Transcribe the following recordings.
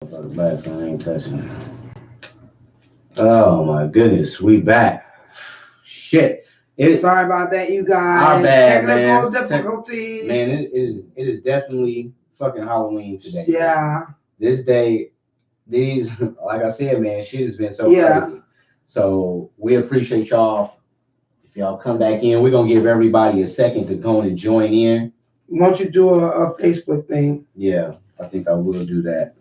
Back, so I ain't touching it. Oh my goodness, we back. Shit. Sorry about that, you Our guys. bad, Technical man. difficulties. Man, it is definitely fucking Halloween today. Yeah. This day, these like I said, man, shit has been so crazy. So we appreciate y'all. If y'all come back in, we're gonna give everybody a second to go and join in. Won't you do a Facebook thing? Yeah, I think I will do that.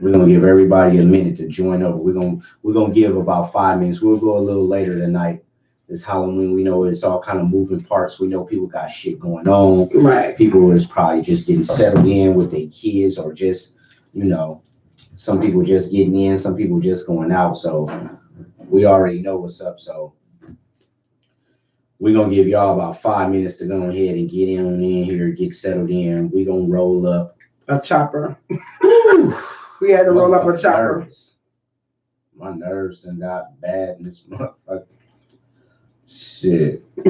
We're gonna give everybody a minute to join over. We're gonna give about 5 minutes. We'll go a little later tonight. It's Halloween. We know it's all kind of moving parts. We know people got shit going on. Right. People is probably just getting settled in with their kids, or just, some people just getting in, some people just going out. So we already know what's up. So we're gonna give y'all about 5 minutes to go ahead and get in here, get settled in. We're gonna roll up a chopper. We had to roll up a chopper. Nervous. My nerves done got bad in this motherfucker. Shit. Shit,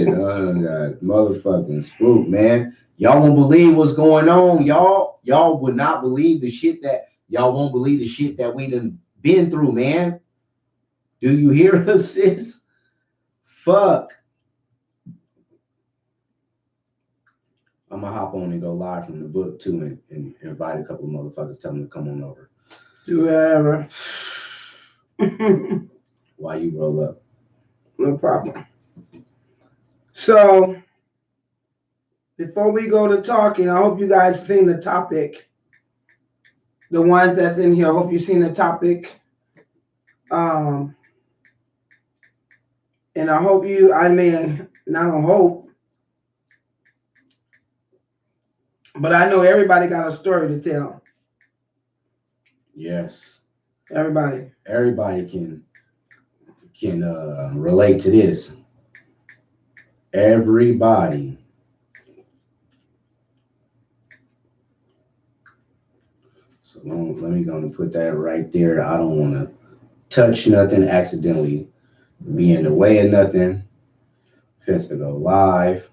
oh God. Motherfucking spook, man. Y'all won't believe what's going on. Y'all would not believe the shit that we done been through, man. Do you hear us, sis? Fuck. I'm gonna hop on and go live from the book too, and invite a couple of motherfuckers, tell them to come on over. Do whatever. Why you roll up? No problem. So, before we go to talking, I hope you guys seen the topic. The ones that's in here, I hope you've seen the topic. And I hope not gonna hope, but I know everybody got a story to tell. Yes. Everybody can relate to this. Everybody. So let me go and put that right there. I don't want to touch nothing accidentally, be in the way of nothing. Fence to go live.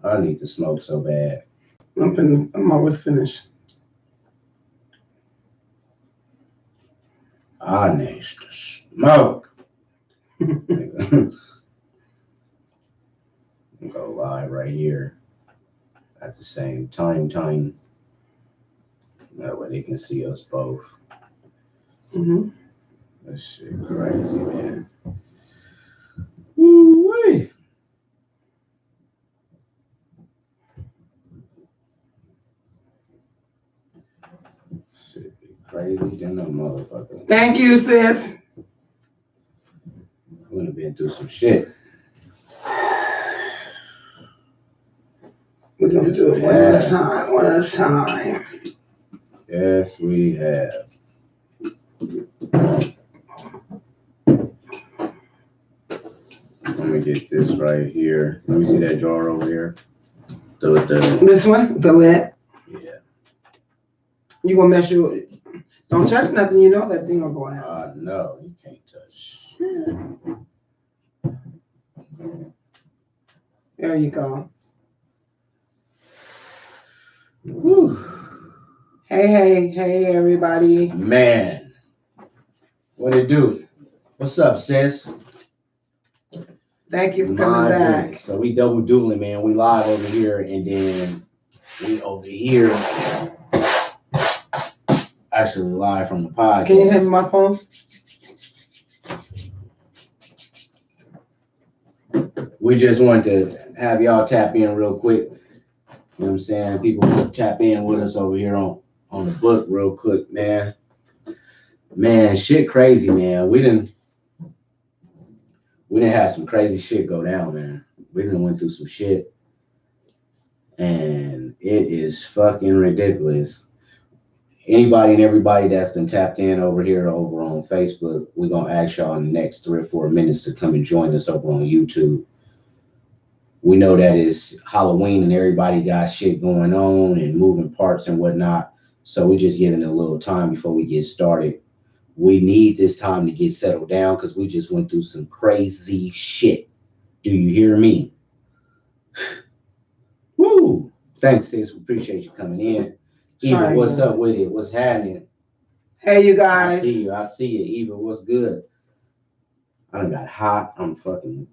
I need to smoke so bad. I'm always finished. I need to smoke. Go live right here at the same time. That way they can see us both. Mm-hmm. That shit crazy, man. Woo-wee. Shit be crazy than a motherfucker. Thank you, sis. We've been through some shit. We're going to do it one at a time. Yes, we have. Let me get this right here. Let me see that jar over here. This one? The lid? Yeah. You going to mess your... Don't touch nothing. You know that thing will go out. No, you can't touch. There you go. Whew. Hey, everybody. Man. What it do? What's up, sis? Thank you for coming back. Goodness. So we double dueling, man. We live over here, and then we over here. Actually live from the podcast. Can you hear my phone? We just wanted to have y'all tap in real quick. You know what I'm saying? People tap in with us over here on the book real quick, man. Man, shit crazy, man. We didn't have some crazy shit go down, man. We done went through some shit. And it is fucking ridiculous. Anybody and everybody that's been tapped in over here over on Facebook, we're going to ask y'all in the next 3 or 4 minutes to come and join us over on YouTube. We know that it's Halloween and everybody got shit going on and moving parts and whatnot. So we're just giving it a little time before we get started. We need this time to get settled down because we just went through some crazy shit. Do you hear me? Woo! Thanks, sis. We appreciate you coming in. Eva, what's up with it? What's happening? Hey, you guys. I see you. I see you. Eva, what's good? I done got hot. I'm fucking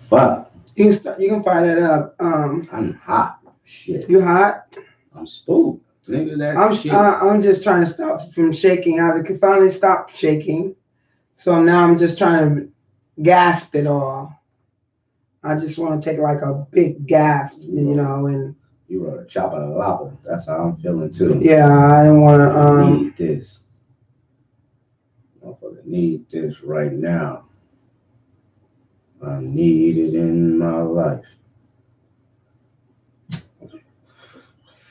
fuck. You can fire that up. I'm hot. Shit. You hot? I'm spooked. Nigga, that shit. I'm just trying to stop from shaking. I could finally stop shaking. So now I'm just trying to gasp it all. I just want to take like a big gasp, you know, and you wrote a chop out of lava. That's how I'm feeling too. Yeah, I don't want to. I need this. Motherfucker, need this right now. I need it in my life.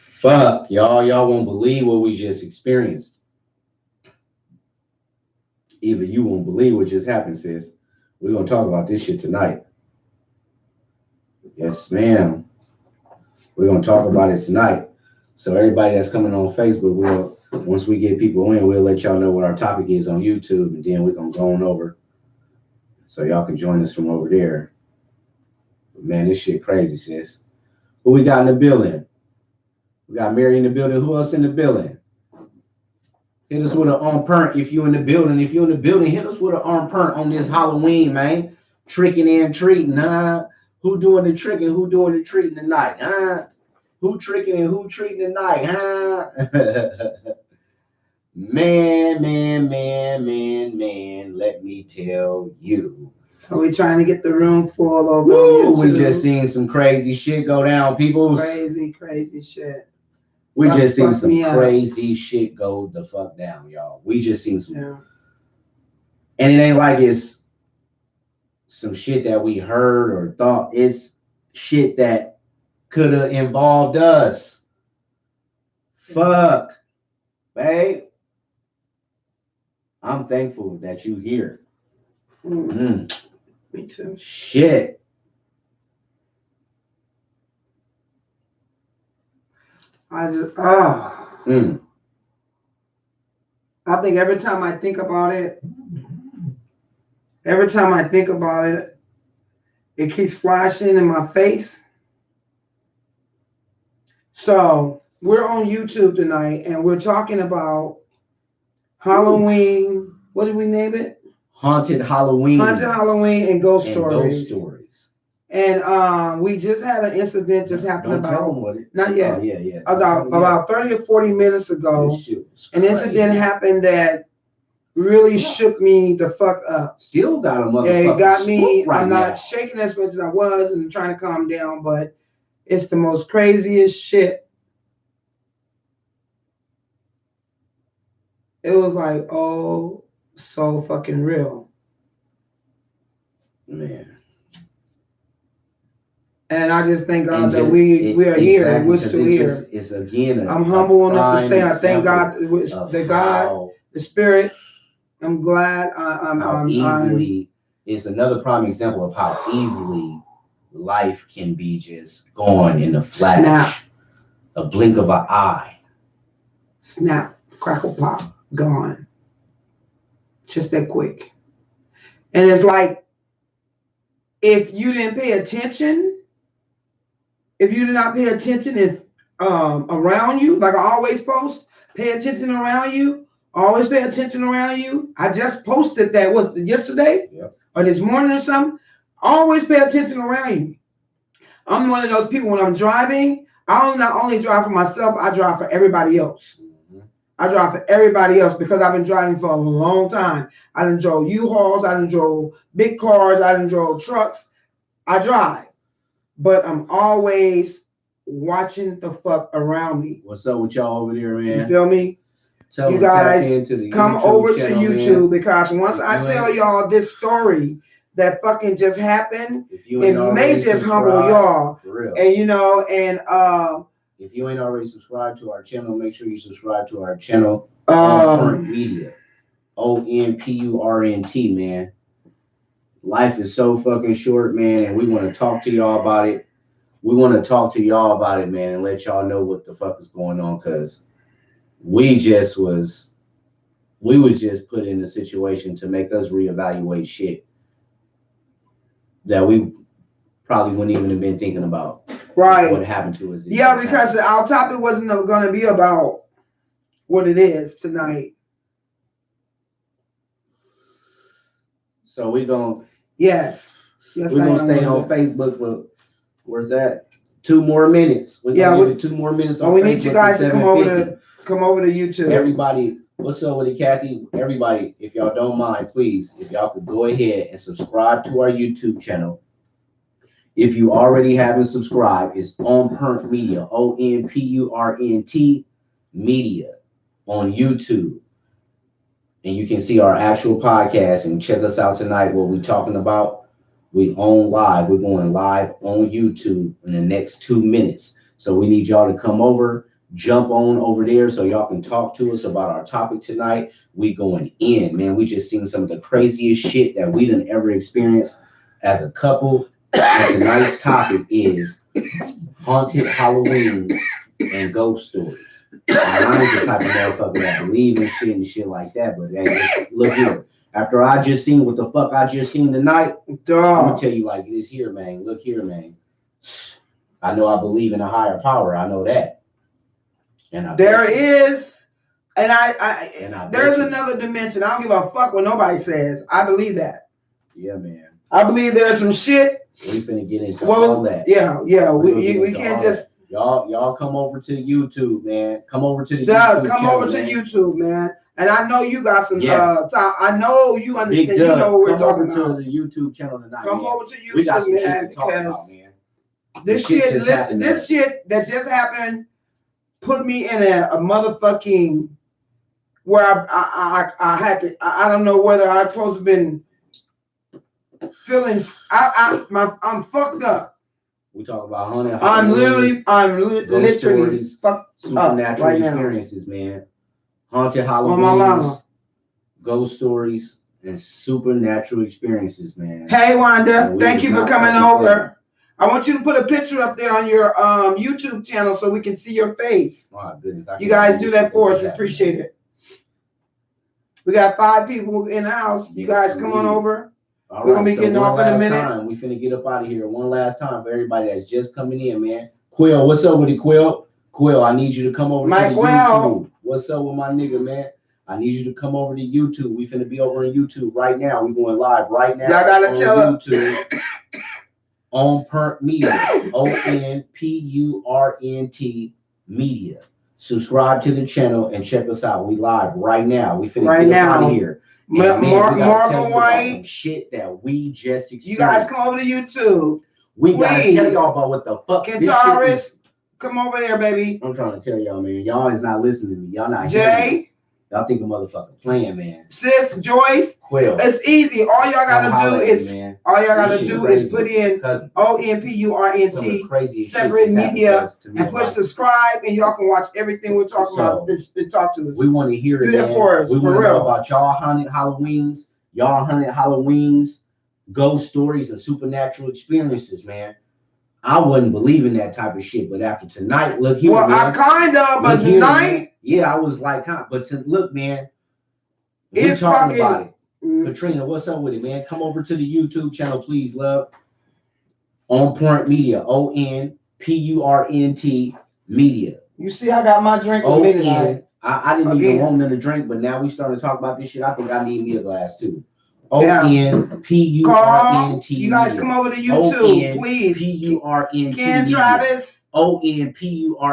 Fuck, y'all won't believe what we just experienced. Either you won't believe what just happened, sis. We're gonna talk about this shit tonight. Yes, ma'am. We're gonna talk about it tonight. So everybody that's coming on Facebook, once we get people in, we'll let y'all know what our topic is on YouTube, and then we're gonna go on over so y'all can join us from over there. But man, this shit crazy, sis. Who we got in the building? We got Mary in the building. Who else in the building? Hit us with an arm perk if you're in the building. If you're in the building, hit us with an arm perk on this Halloween, man. Tricking and treating, huh? Who doing the tricking? Who doing the treating tonight, huh? Who tricking and who treating tonight, huh? Man, let me tell you. So we're trying to get the room full over. Woo, we just seen some crazy shit go down, people. Crazy shit. We just seen some crazy shit go the fuck down, y'all. We just seen some. Yeah. And it ain't like it's some shit that we heard or thought. It's shit that could have involved us. Fuck. Babe. I'm thankful that you here. Me too. Shit. I think every time I think about it, it keeps flashing in my face. So we're on YouTube tonight, and we're talking about Halloween. What did we name it? Haunted Halloween. Haunted Halloween and ghost stories. And we just had an incident just happened not yet. Oh, yeah. About 30 or 40 minutes ago. An incident happened that really shook me the fuck up. Still got a motherfucker. It got me. Right I'm not shaking as much as I was and trying to calm down, but it's the most craziest shit. It was like, oh, so fucking real. Man. And I just thank God that we are here. We're still here. It's again. I'm humble enough to say I thank God, the Spirit. I'm glad. It's another prime example of how easily life can be just gone in a flash. Snap. A blink of an eye. Snap. Crackle pop. Gone. Just that quick. And it's like, if you didn't pay attention, if you did not pay attention around you, like I always post, pay attention around you, always pay attention around you. I just posted that, was it yesterday? Yep. Or this morning or something? Always pay attention around you. I'm one of those people, when I'm driving, I not only drive for myself, I drive for everybody else. I drive for everybody else because I've been driving for a long time. I done drove U-Hauls, I done drove big cars, I done drove trucks. I drive. But I'm always watching the fuck around me. What's up with y'all over there, man? You feel me? You guys come over to YouTube, man. Because once I tell y'all this story that fucking just happened, it may just humble y'all. For real. And you know, and if you ain't already subscribed to our channel, make sure you subscribe to our channel. Onpurnt Media. ONPURNT, man. Life is so fucking short, man, and we want to talk to y'all about it. We want to talk to y'all about it, man, and let y'all know what the fuck is going on, because we was just put in a situation to make us reevaluate shit that we probably wouldn't even have been thinking about. Right. What happened to us. Yeah, because our topic wasn't going to be about what it is tonight. So we're gonna Yes. we're gonna stay on Facebook for where's that? 2 more minutes. We're gonna give it 2 more minutes on we Facebook. need you guys to come over to YouTube. Everybody, what's up with it, Kathy? Everybody, if y'all don't mind, please, if y'all could go ahead and subscribe to our YouTube channel. If you already haven't subscribed, it's Onpurnt Media, ONPURNT Media on YouTube. And you can see our actual podcast and check us out tonight. What we're talking about, we on live. We're going live on YouTube in the next 2 minutes. So we need y'all to come over, jump on over there so y'all can talk to us about our topic tonight. We going in, man. We just seen some of the craziest shit that we done ever experienced as a couple. And tonight's topic is haunted Halloween and ghost stories. I ain't the type of motherfucker that believe in shit and shit like that, but hey, look here. After I just seen what the fuck I just seen tonight, I'm gonna tell you like this here, man. Look here, man. I know I believe in a higher power. I know that. And there's another dimension. I don't give a fuck what nobody says. I believe that. Yeah, man. I believe there's some shit. We finna get into all that. Yeah. We can't just. Y'all come over to YouTube, man. Come over to the YouTube come channel, over to man. YouTube, man. And I know you got some yes. time. I know you understand. You know what we're talking about. Come over to the YouTube channel tonight. Come man. over to YouTube, we got some man, shit to talk about, man. This shit that just happened put me in a motherfucking where I had to. I don't know whether I'm supposed to been feeling. I'm fucked up. We talk about haunted. I'm literally fucked supernatural right experiences, man. Haunted Halloween, ghost stories, and supernatural experiences, man. Hey, Wanda, thank you for coming over. I want you to put a picture up there on your YouTube channel so we can see your face. Oh, goodness. You guys do that for us. We appreciate it. We got 5 people in the house. You guys come on over. All We're going to be getting off in a minute. Time. We finna get up out of here one last time for everybody that's just coming in, man. Quill, what's up with it, Quill? Quill, I need you to come over to the YouTube. What's up with my nigga, man? I need you to come over to YouTube. We finna be over on YouTube right now. We going live right now. Y'all gotta tell YouTube. Onpurnt Media. ONPURNT Media. Subscribe to the channel and check us out. We live right now. We finna get up out of here. Marvin White shit that we just experienced. You guys come over to YouTube. We gotta tell y'all about what the fuck. Guitarist, come over there, baby. I'm trying to tell y'all, man. Y'all is not listening to me. Y'all not Jay. Y'all think a motherfucker playing, man. Sis, Joyce. Quill. It's easy. All y'all gotta do is put in ONPURNT separate media and push subscribe, and y'all can watch everything we're talking about. Talk to us. We want to hear it. Do that for us. We want to know about y'all haunted Halloweens, ghost stories, and supernatural experiences, man. I wouldn't believe in that type of shit, but after tonight, look here. Well, man. I kind of, but tonight. Yeah, I was like, but look, man, we're talking about it. Katrina, what's up with it, man? Come over to the YouTube channel, please, love. Onpurnt Media, ONPURNT Media. You see, I got my drink with me tonight. I didn't even want them to drink, but now we starting to talk about this shit. I think I need me a glass too. ONPURNT. You guys come over to YouTube, please. PURNT. Ken Travis. ONPURNT.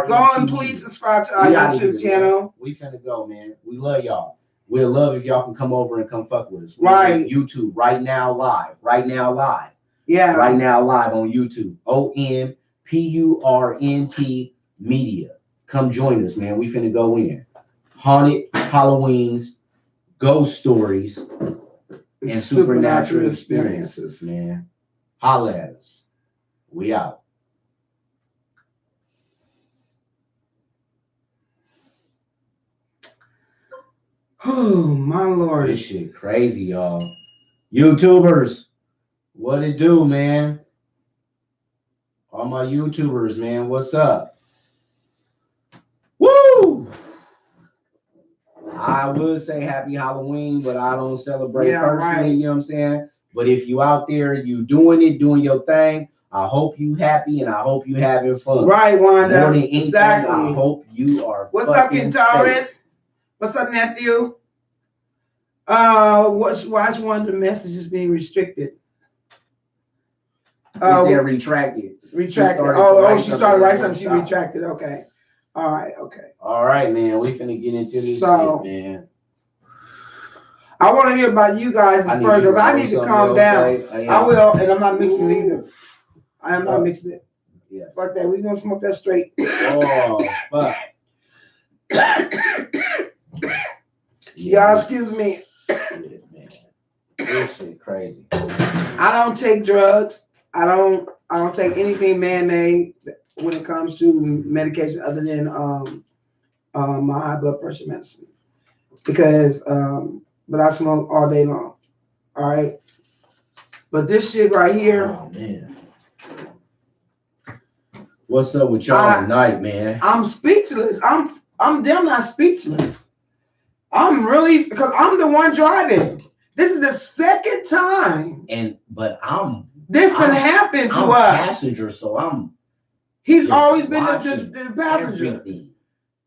Go and please subscribe to our YouTube channel. We finna go, man. We love y'all. We'll love if y'all can come over and come fuck with us. Right. YouTube right now live. Right now live. Yeah. Right now live on YouTube. ONPURNT Media. Come join us, man. We finna go in. Haunted Halloweens, ghost stories, and supernatural experiences, man. Holla at us. We out. Oh, my Lord. This shit crazy, y'all. YouTubers, what it do, man? All my YouTubers, man, what's up? Woo! I would say happy Halloween, but I don't celebrate personally, you know what I'm saying? But if you out there, you doing it, doing your thing, I hope you happy and I hope you having fun. Right, Wanda. More than anything, I hope you are What's up, guitarist? What's up, nephew? Why is one of the messages being restricted? They're retracted. Retracted. She started writing something. She retracted. Okay. All right. Okay. All right, man. We finna get into this shit, man. I want to hear about you guys first because I need to calm down. I will, and I'm not mixing it either. I am not mixing it. Yes. Fuck that. We're gonna smoke that straight. Oh, fuck. Y'all, excuse me. Shit, man. This shit crazy. I don't take drugs. I don't take anything man-made when it comes to medication other than my high blood pressure medicine. Because but I smoke all day long. All right. But this shit right here. Oh man. What's up with y'all tonight, man? I'm speechless. I'm damn not speechless. I'm really, because I'm the one driving. This is the second time. This can happen to us. Passenger, so He's always been the passenger. Everything.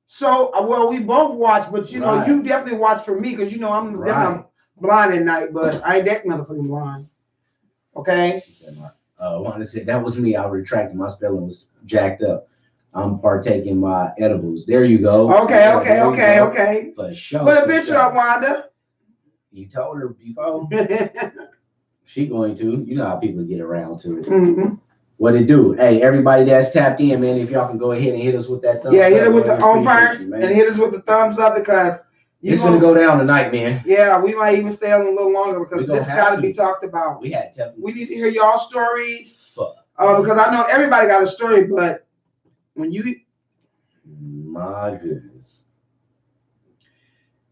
So, well, we both watch, but you know, you definitely watch for me because you know I'm blind at night, but I ain't that motherfucking blind. Okay. She said, Wanda said that was me. I retracted. My spelling was jacked up. I'm partaking my edibles. There you go. Okay. For sure. Put a picture up, Wanda. You told her before. She going to. You know how people get around to it. Mm-hmm. What it do? Hey, everybody that's tapped in, man, if y'all can go ahead and hit us with that thumbs up. Yeah, hit it with the on burn and hit us with the thumbs up because it's gonna go down tonight, man. Yeah, we might even stay on a little longer because this got to be talked about. We need to hear y'all stories. Because I know everybody got a story, but when you, my goodness.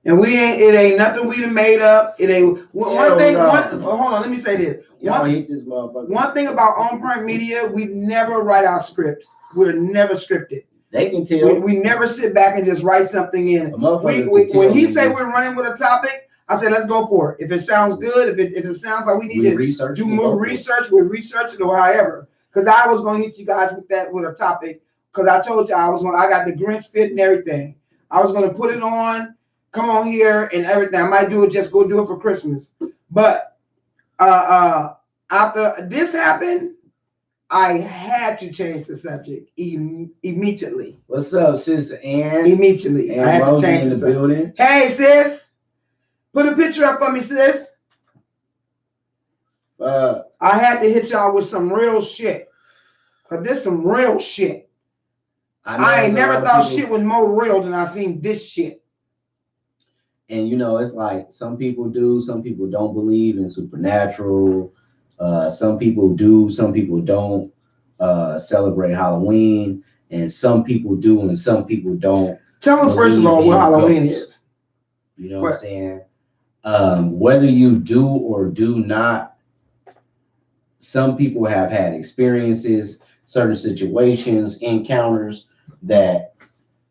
And it ain't nothing we done made up. It ain't one thing. Hold on, let me say this. One thing about On Point Media, we never write our scripts. We're never scripted. They can tell. We never sit back and just write something in. When he say we're running with a topic, I say let's go for it. If it sounds good, if it sounds like we need to do more research, we'll research it or however. Because I was gonna hit you guys with a topic. Because I told you I got the Grinch fit and everything. I was gonna put it on. Come on here and everything. I might do it, just go do it for Christmas. But after this happened, I had to change the subject immediately. What's up, Sister Ann? Immediately. I had to change the subject. Hey, sis. Put a picture up for me, sis. I had to hit y'all with some real shit. Because this some real shit. I ain't never thought shit was more real than I seen this shit. And you know, it's like some people do, some people don't believe in supernatural. Some people do, some people don't celebrate Halloween, and some people do, and some people don't. Tell them first of all what Halloween is. You know what I'm saying? Whether you do or do not, some people have had experiences, certain situations, encounters that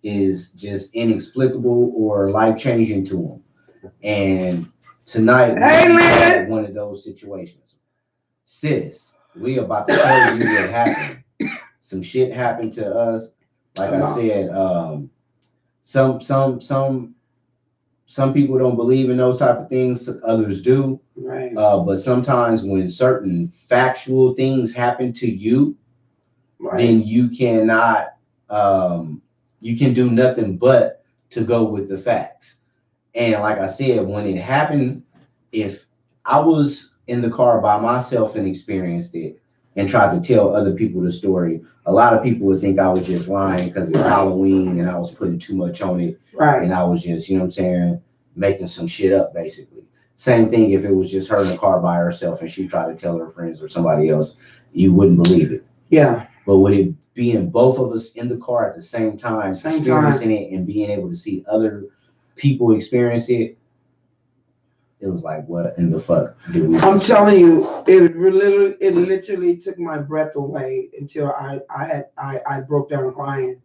is just inexplicable or life-changing to them. And tonight, we had one of those situations. Sis, we about to tell you what happened. Some shit happened to us. Like I said, some people don't believe in those type of things. Others do. Right. But sometimes when certain factual things happen to you, then you cannot, you can do nothing but to go with the facts. And like I said, when it happened, if I was in the car by myself and experienced it and tried to tell other people the story, a lot of people would think I was just lying because it's Halloween and I was putting too much on it. Right. And I was just, you know what I'm saying, making some shit up, basically. Same thing if it was just her in the car by herself and she tried to tell her friends or somebody else, you wouldn't believe it. Yeah. But with it being both of us in the car at the same time, experiencing it and being able to see other people experience it, it was like, what in the fuck did we do? I'm telling you, it literally took my breath away until I broke down crying.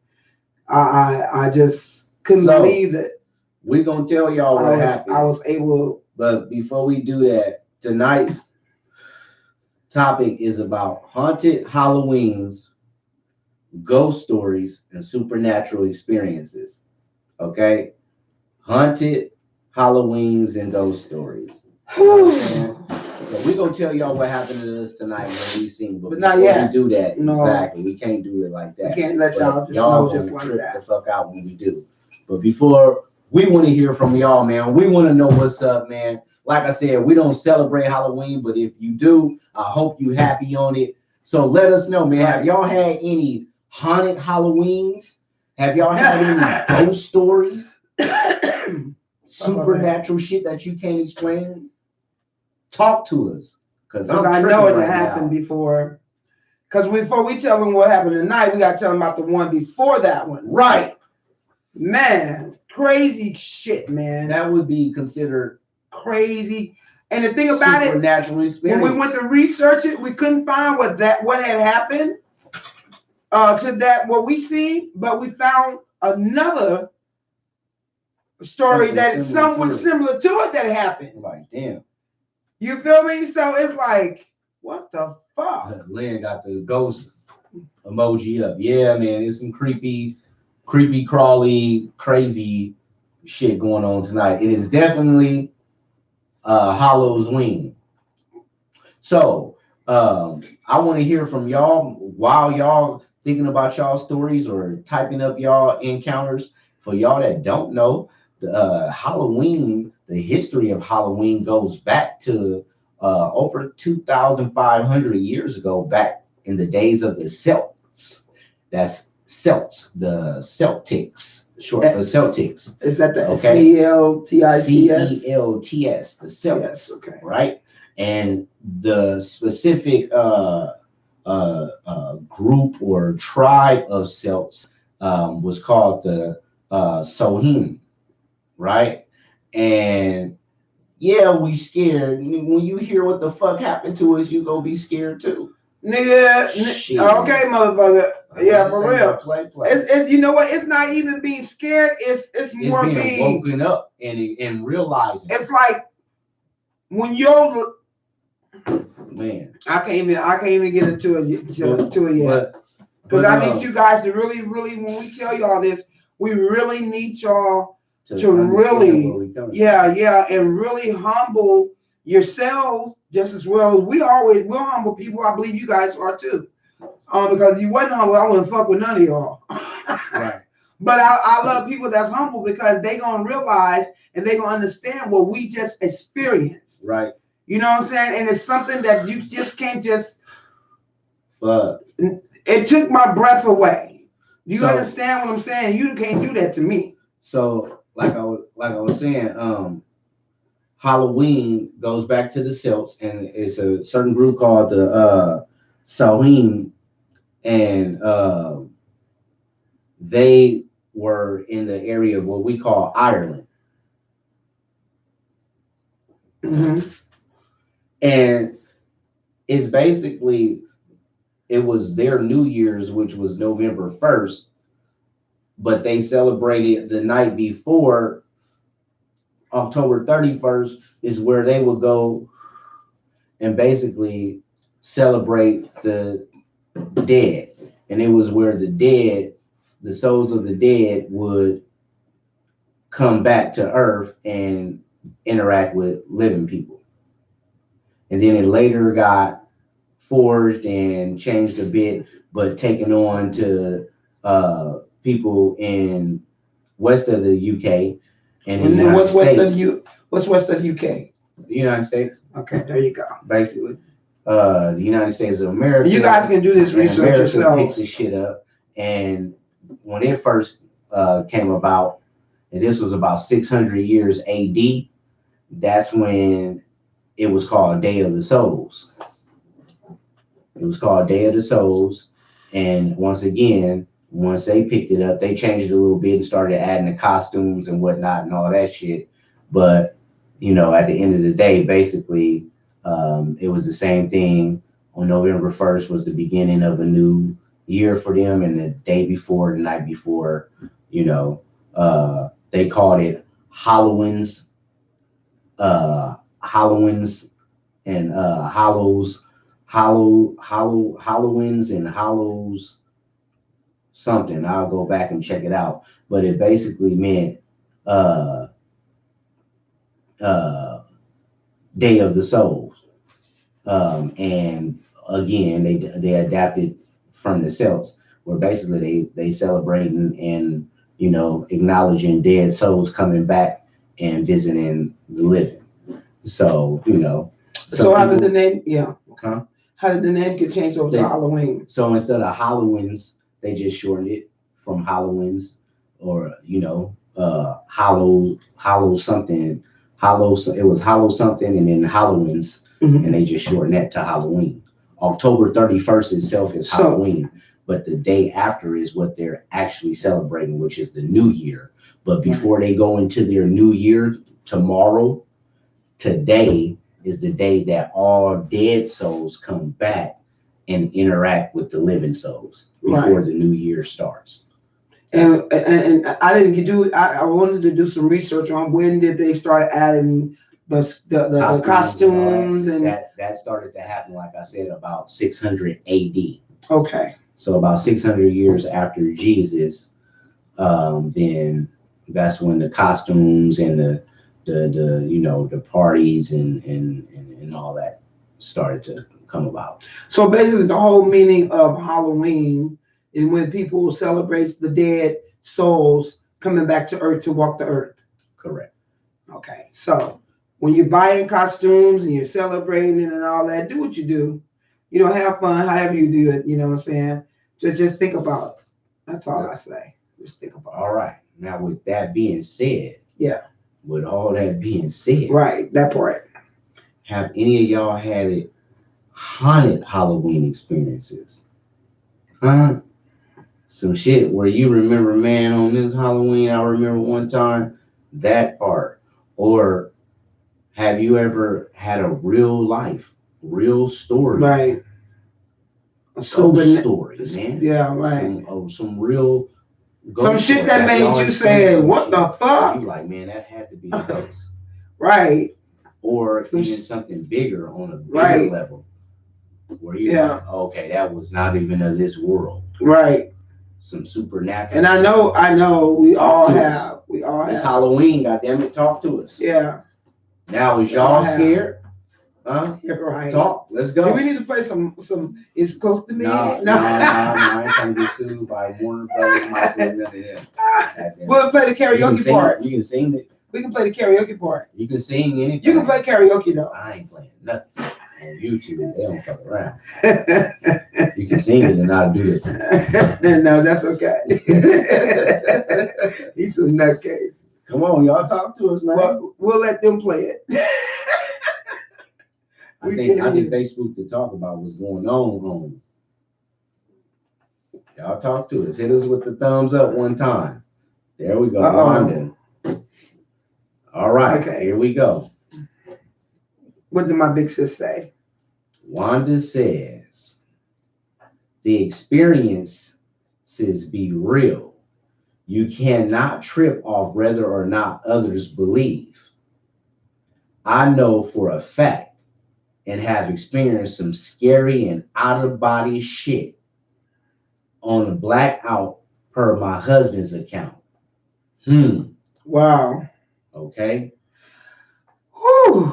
I just couldn't believe it. We're gonna tell y'all what happened. I was able. But before we do that, tonight's topic is about haunted Halloweens, ghost stories, and supernatural experiences. Okay? Haunted Halloweens and ghost stories. You know what I'm saying? So we gonna tell y'all what happened to us tonight when we seen, but not before yet. we do that, No. exactly, we can't do it like We that. can't let But y'all just y'all know gonna just like trip that. the fuck out when we do. But before we want to hear from y'all, man. We want to know what's up, man. Like I said, we don't celebrate Halloween, but if you do, I hope you happy on it. So let us know, man. Have y'all had any haunted Halloweens? Have y'all had any ghost stories? Supernatural shit that you can't explain? Talk to us. Because I know it happened before. Because before we tell them what happened tonight, we got to tell them about the one before that one. Right. Man, crazy shit, man. That would be considered crazy. And the thing about it, experience. when we went to research it, we couldn't find what had happened to that what we see, but we found another story somewhat similar to it that happened. Like, damn. You feel me? So it's like, what the fuck? Lynn got the ghost emoji up. Yeah, man, it's some creepy, crawly, crazy shit going on tonight. It is definitely Halloween. So I want to hear from y'all while y'all thinking about y'all stories or typing up y'all encounters. For y'all that don't know, the Halloween, the history of Halloween goes back to over 2,500 years ago, back in the days of the Celts. That's Celts, the Celtics, short for Celtics. Is that the Celtics? Celts, the Celts, yes, okay. Right? And the specific group or tribe of Celts was called the Sohim, right? And yeah, we scared. When you hear what the fuck happened to us, you gonna be scared too. Nigga, okay, motherfucker. Yeah, for real. Play. It's you know what? It's not even being scared. It's more being woken up and realizing. It's like when you're man. I can't even get into it yet. Because I need you guys to really, when we tell y'all this, we really need y'all to really, and really humble yourselves just as well as we're humble people. I believe you guys are too. Because if you wasn't humble, I wouldn't fuck with none of y'all. Right. But I love people that's humble because they gonna realize and they gonna understand what we just experienced. Right. You know what I'm saying? And it's something that you just can't just. It took my breath away. You understand what I'm saying? You can't do that to me. So, like I was saying, Halloween goes back to the Celts, and it's a certain group called the Sohim, and they were in the area of what we call Ireland. Mm-hmm. And it's basically, it was their New Year's, which was November 1st, but they celebrated the night before. October 31st is where they would go and basically celebrate the dead. And it was where the souls of the dead would come back to Earth and interact with living people. And then it later got forged and changed a bit, but taken on to people in west of the UK and in the United States. What's west of the UK? The United States. Okay, there you go. Basically, the United States of America. You guys can do this research yourself. Pick this shit up, and when it first came about, and this was about 600 years AD, that's when it was called Day of the Souls. It was called Day of the Souls, and once again, once they picked it up, they changed it a little bit and started adding the costumes and whatnot and all that shit. But you know, at the end of the day, basically, it was the same thing. On November 1st was the beginning of a new year for them, and the night before, you know, they called it Halloweens, and Halloweens and Hallows something. I'll go back and check it out. But it basically meant uh, Day of the Souls. And again, they adapted from the Celts, where basically they celebrating and acknowledging dead souls coming back and visiting the living. So So how did the people, name? Yeah. huh? How did the name get changed over to They- Halloween? So instead of Halloweens, they just shortened it from Halloweens, or Hollow something, Hollow. It was Hollow something, and then Halloweens, Mhm. and they just shortened that to Halloween. October 31st itself is So- Halloween, but the day after is what they're actually celebrating, which is the New Year. But before they go into their New Year tomorrow, today is the day that all dead souls come back and interact with the living souls before the new year starts. And I didn't do. I wanted to do some research on when did they start adding the costumes and that started to happen, like I said, about 600 AD. okay. So about 600 years after Jesus, then that's when the costumes and the parties and all that started to come about. So basically, the whole meaning of Halloween is when people celebrates the dead souls coming back to Earth to walk the Earth. Correct. Okay, so when you're buying costumes and you're celebrating and all that, do what you do. Have fun, however you do it. You know what I'm saying? Just think about it. That's all I say. Just think about it. All right. Now, with that being said, Yeah. With all that being said, Right, that part. have any of y'all had it haunted Halloween experiences? Huh? Some shit where you remember, man, on this Halloween, I remember one time that part. Or have you ever had a real story? Right. A Ghost story, man. Yeah, right. Some real Some shit that made you say, "What the fuck?" You like, man, that had to be a ghost. Right. Or Some even something bigger on a bigger Right. level, where you're like, okay, that was not even of this world. Right. Some supernatural. And I know, we all have. It's Halloween, goddammit, talk to us. Yeah. Now, is y'all scared? Huh? Yeah, right. Talk. Let's go. Do we need to play some It's Close to Me? No, I ain't trying to get sued by Warner Brothers, Michael, none of them. We'll play the karaoke part. You can sing it. We can play the karaoke part. You can sing anything. You can play karaoke though. I ain't playing nothing. On YouTube, they don't fuck around. You can sing it and I'll do it. No, that's okay. He's a nutcase. Come on, y'all talk to us, man. Well, we'll let them play it. I think they spooked to talk about what's going on. Y'all talk to us. Hit us with the thumbs up one time. There we go. Wanda. All right, Okay. Here we go. What did my big sis say? Wanda says, the experiences be real. You cannot trip off whether or not others believe. I know for a fact and have experienced some scary and out-of-body shit on a blackout per my husband's account. Wow. Okay. Whew.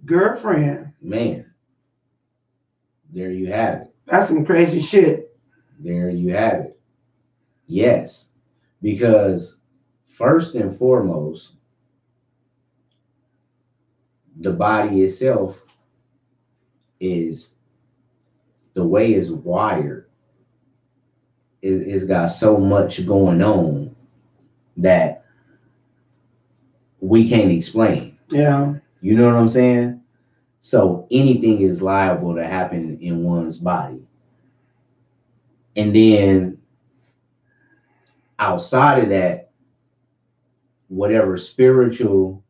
Girlfriend. Man. There you have it. That's some crazy shit. There you have it. Yes. Because first and foremost, the body itself is the way it's wired. It's got so much going on that we can't explain. Yeah. You know what I'm saying? So anything is liable to happen in one's body. And then outside of that, whatever spiritual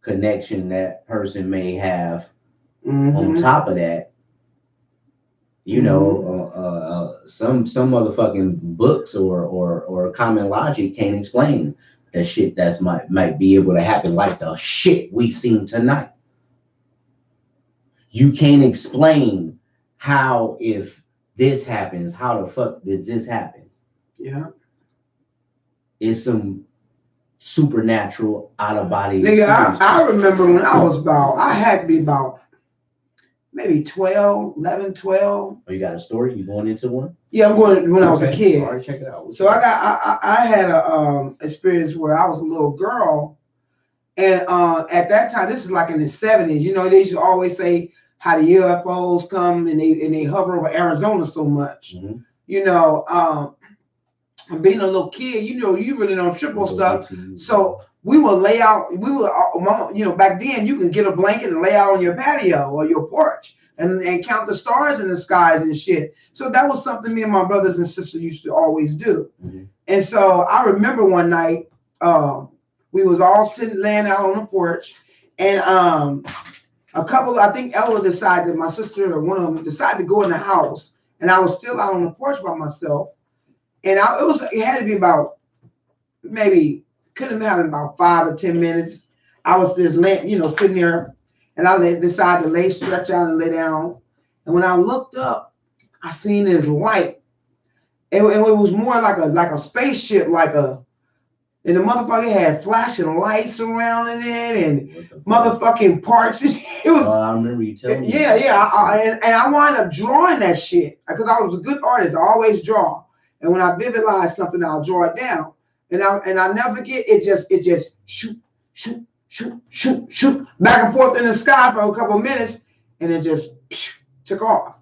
connection that person may have on top of that, some motherfucking books or common logic can't explain the shit that's might be able to happen, like the shit we seen tonight. You can't explain how, if this happens, how the fuck did this happen? Yeah. It's some supernatural out of body Nigga, experience? I remember when I had to be about maybe 12, 11, 12. Oh, you got a story? You going into one? Yeah, I'm going when I was a kid. All right, check it out. So I had a experience where I was a little girl, and at that time, this is like in the 70s. You know, they used to always say how the UFOs come and they hover over Arizona so much. Mhm. You know, being a little kid, you know, you really don't trip on stuff. So we would lay out. You know, back then you could get a blanket and lay out on your patio or your porch and count the stars in the skies and shit. So that was something me and my brothers and sisters used to always do. Mm-hmm. And so I remember one night, we was all sitting laying out on the porch, and a couple, I think Ella decided, my sister or one of them decided to go in the house, and I was still out on the porch by myself, and it had to be about maybe couldn't have been about 5 or 10 minutes. I was just sitting there, and I decided to stretch out and lay down, and when I looked up, I seen this light. It was more like a spaceship, and the motherfucker had flashing lights surrounding it and motherfucking parts. It was. I remember you telling me. Yeah. And I wound up drawing that shit because I was a good artist. I always draw, and when I visualize something, I'll draw it down. And I never forget. It just shoot back and forth in the sky for a couple of minutes, and it just took off.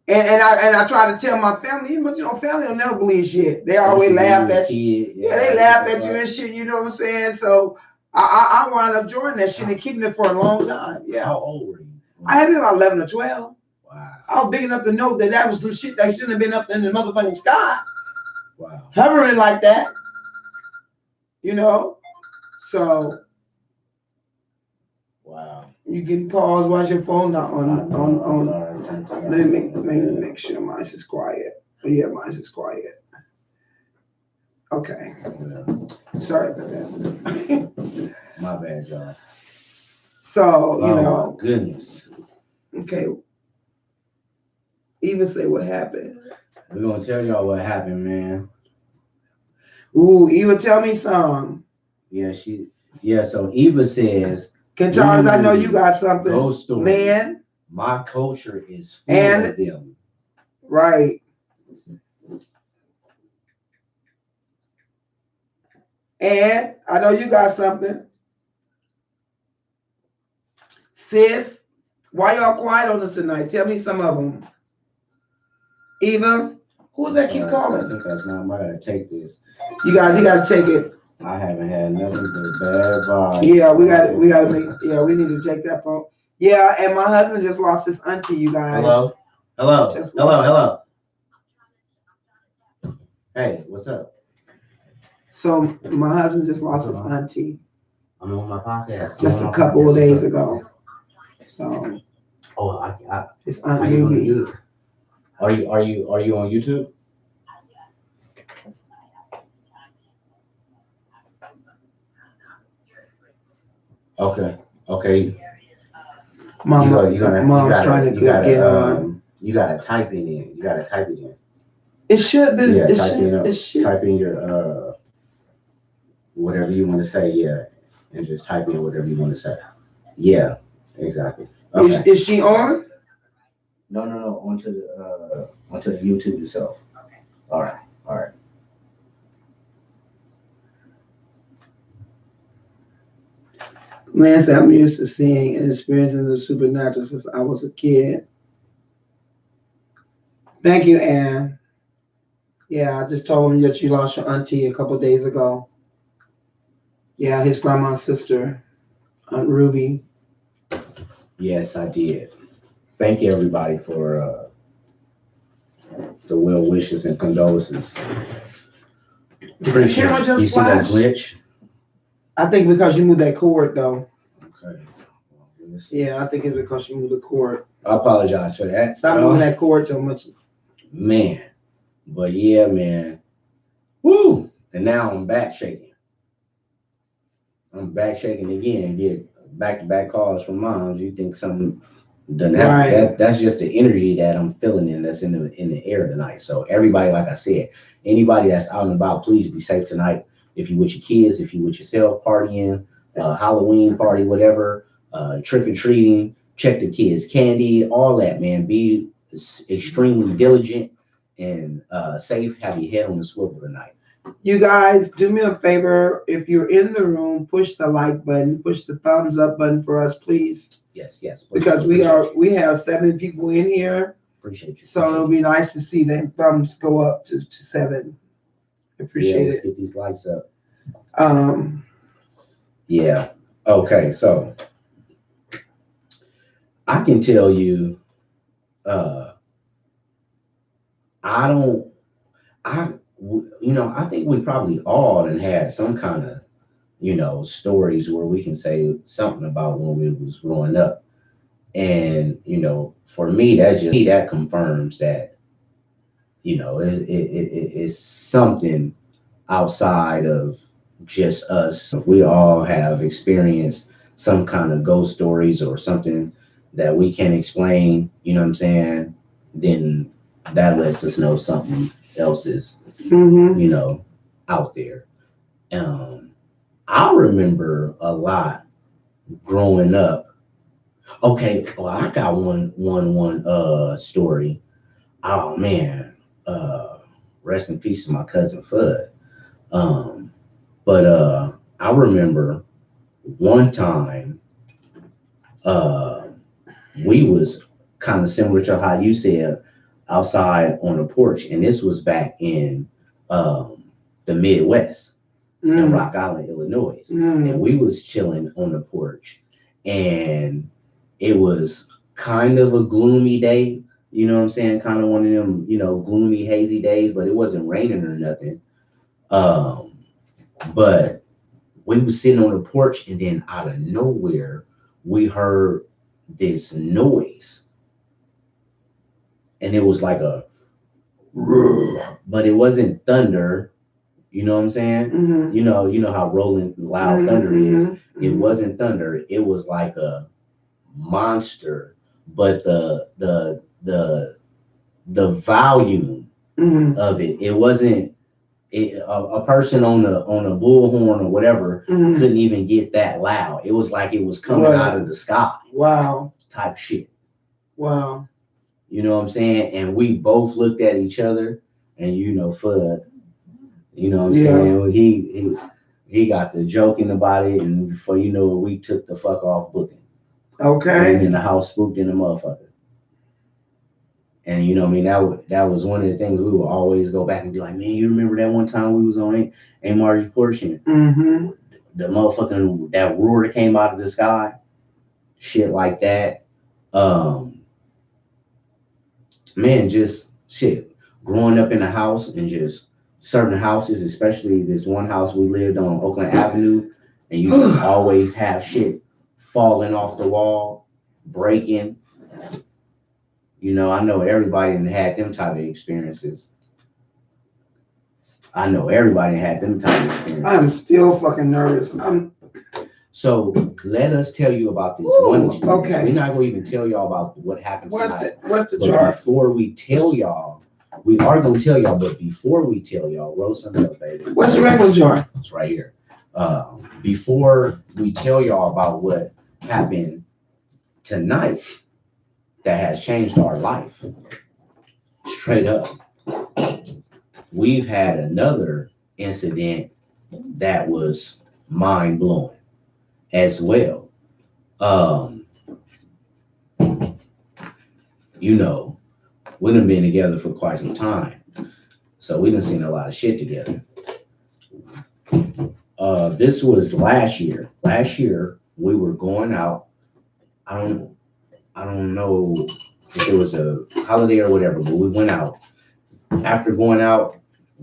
And I try to tell my family, but family will never believe shit. They always laugh at you. Yeah, they laugh at you and shit. You know what I'm saying? So I wound up drawing that shit and keeping it for a long time. Yeah. How old were you? I had been about 11 or 12. Wow. I was big enough to know that was some shit that shouldn't have been up in the motherfucking sky. Wow. Hovering like that. So. Wow. You can pause, watch your phone now on. Let me make sure mine is quiet. Yeah, mine is quiet. Okay. Yeah. Sorry about that. My bad, y'all. So my goodness. Okay. Even say what happened. We're gonna tell y'all what happened, man. Ooh, Eva, tell me some. Yeah, so Eva says, Charles, I know you got something. Those stories. Man. My culture is full of them. Right. And I know you got something. Sis, why y'all quiet on us tonight? Tell me some of them. Eva, who's that keep calling? I think that's Mom. I gotta take this. You gotta take it. I haven't had nothing but bad vibes. Yeah, we need to take that phone. Yeah, and my husband just lost his auntie, you guys. Hello. Hey, what's up? So my husband just lost his auntie. I'm on my podcast. Just a couple of days ago. So. It's Aunt Ruby. Are you on YouTube? Okay. Mom's trying to get on. You gotta type it in. It should be. Yeah, it should. Type in your whatever you want to say. Yeah, and just type in whatever you want to say. Yeah, exactly. Okay. Is she on? No. Onto the YouTube itself. Okay. All right. Lance, I'm used to seeing and experiencing the supernatural since I was a kid. Thank you, Ann. Yeah, I just told him that you lost your auntie a couple of days ago. Yeah, his grandma's sister, Aunt Ruby. Yes, I did. Thank you, everybody, for the well wishes and condolences. Appreciate it. You see that glitch? I think because you moved that cord, though. Okay. Yeah, I think it's because you moved the cord. I apologize for that. Stop moving that cord so much. Man. But yeah, man. Woo! And now I'm back shaking. Again. Get back-to-back calls from moms. You think something doesn't happen. Right. That's just the energy that I'm feeling that's in the air tonight. So everybody, like I said, anybody that's out and about, please be safe tonight. If you with your kids, if you with yourself, partying, Halloween party, whatever, trick or treating, check the kids' candy, all that, man. Be extremely diligent and safe. Have your head on the swivel tonight. You guys, do me a favor. If you're in the room, push the like button, push the thumbs up button for us, please. Yes, yes. Because we have 7 people in here. Appreciate you. So it'll be nice to see the thumbs go up to 7. Appreciate let's it. get these likes up. Yeah. Okay, so I can tell you, I think we probably all had some kind of, stories where we can say something about when we was growing up. And, for me, that confirms that, it's something outside of just us. If we all have experienced some kind of ghost stories or something that we can't explain, you know what I'm saying? Then that lets us know something else is, out there. I remember a lot growing up. Okay, well, I got one story. Oh man, rest in peace to my cousin Fudd. But I remember one time we was kind of similar to how you said, outside on a porch, and this was back in the Midwest in Rock Island, Illinois. And we was chilling on the porch, and it was kind of a gloomy day, you know what I'm saying? Kind of one of them, gloomy, hazy days, but it wasn't raining or nothing. But we was sitting on the porch, and then out of nowhere, we heard this noise. And it was like a, but it wasn't thunder. You know what I'm saying? Mm-hmm. You know how rolling loud thunder is. It wasn't thunder. It was like a monster, but the volume of it wasn't. A person on a bullhorn or whatever couldn't even get that loud. It was like it was coming out of the sky. Wow. Type shit. Wow. You know what I'm saying? And we both looked at each other, and Fudd, you know what I'm saying? He got the joking about it, and before you know it, we took the fuck off booking. Okay. And in the house spooked in the motherfucker. And that was one of the things we would always go back and be like, man, you remember that one time we was on Aunt Margie's porch and the motherfucking that roar that came out of the sky, shit like that. Man, just shit. Growing up in a house and just certain houses, especially this one house we lived on Oakland Avenue, and you just always have shit falling off the wall, breaking. I know everybody had them type of experiences. I'm still fucking nervous. So let us tell you about this one experience. Okay. We're not going to even tell y'all about what happened tonight. What's the jar? Before we tell y'all, we are going to tell y'all, but before we tell y'all, roll something up, baby. What's the regular jar? It's right here. Before we tell y'all about what happened tonight that has changed our life, straight up, we've had another incident that was mind-blowing as well. We done been together for quite some time, so we done seen a lot of shit together. This was last year. Last year we were going out. I don't know if it was a holiday or whatever, but we went out. After going out,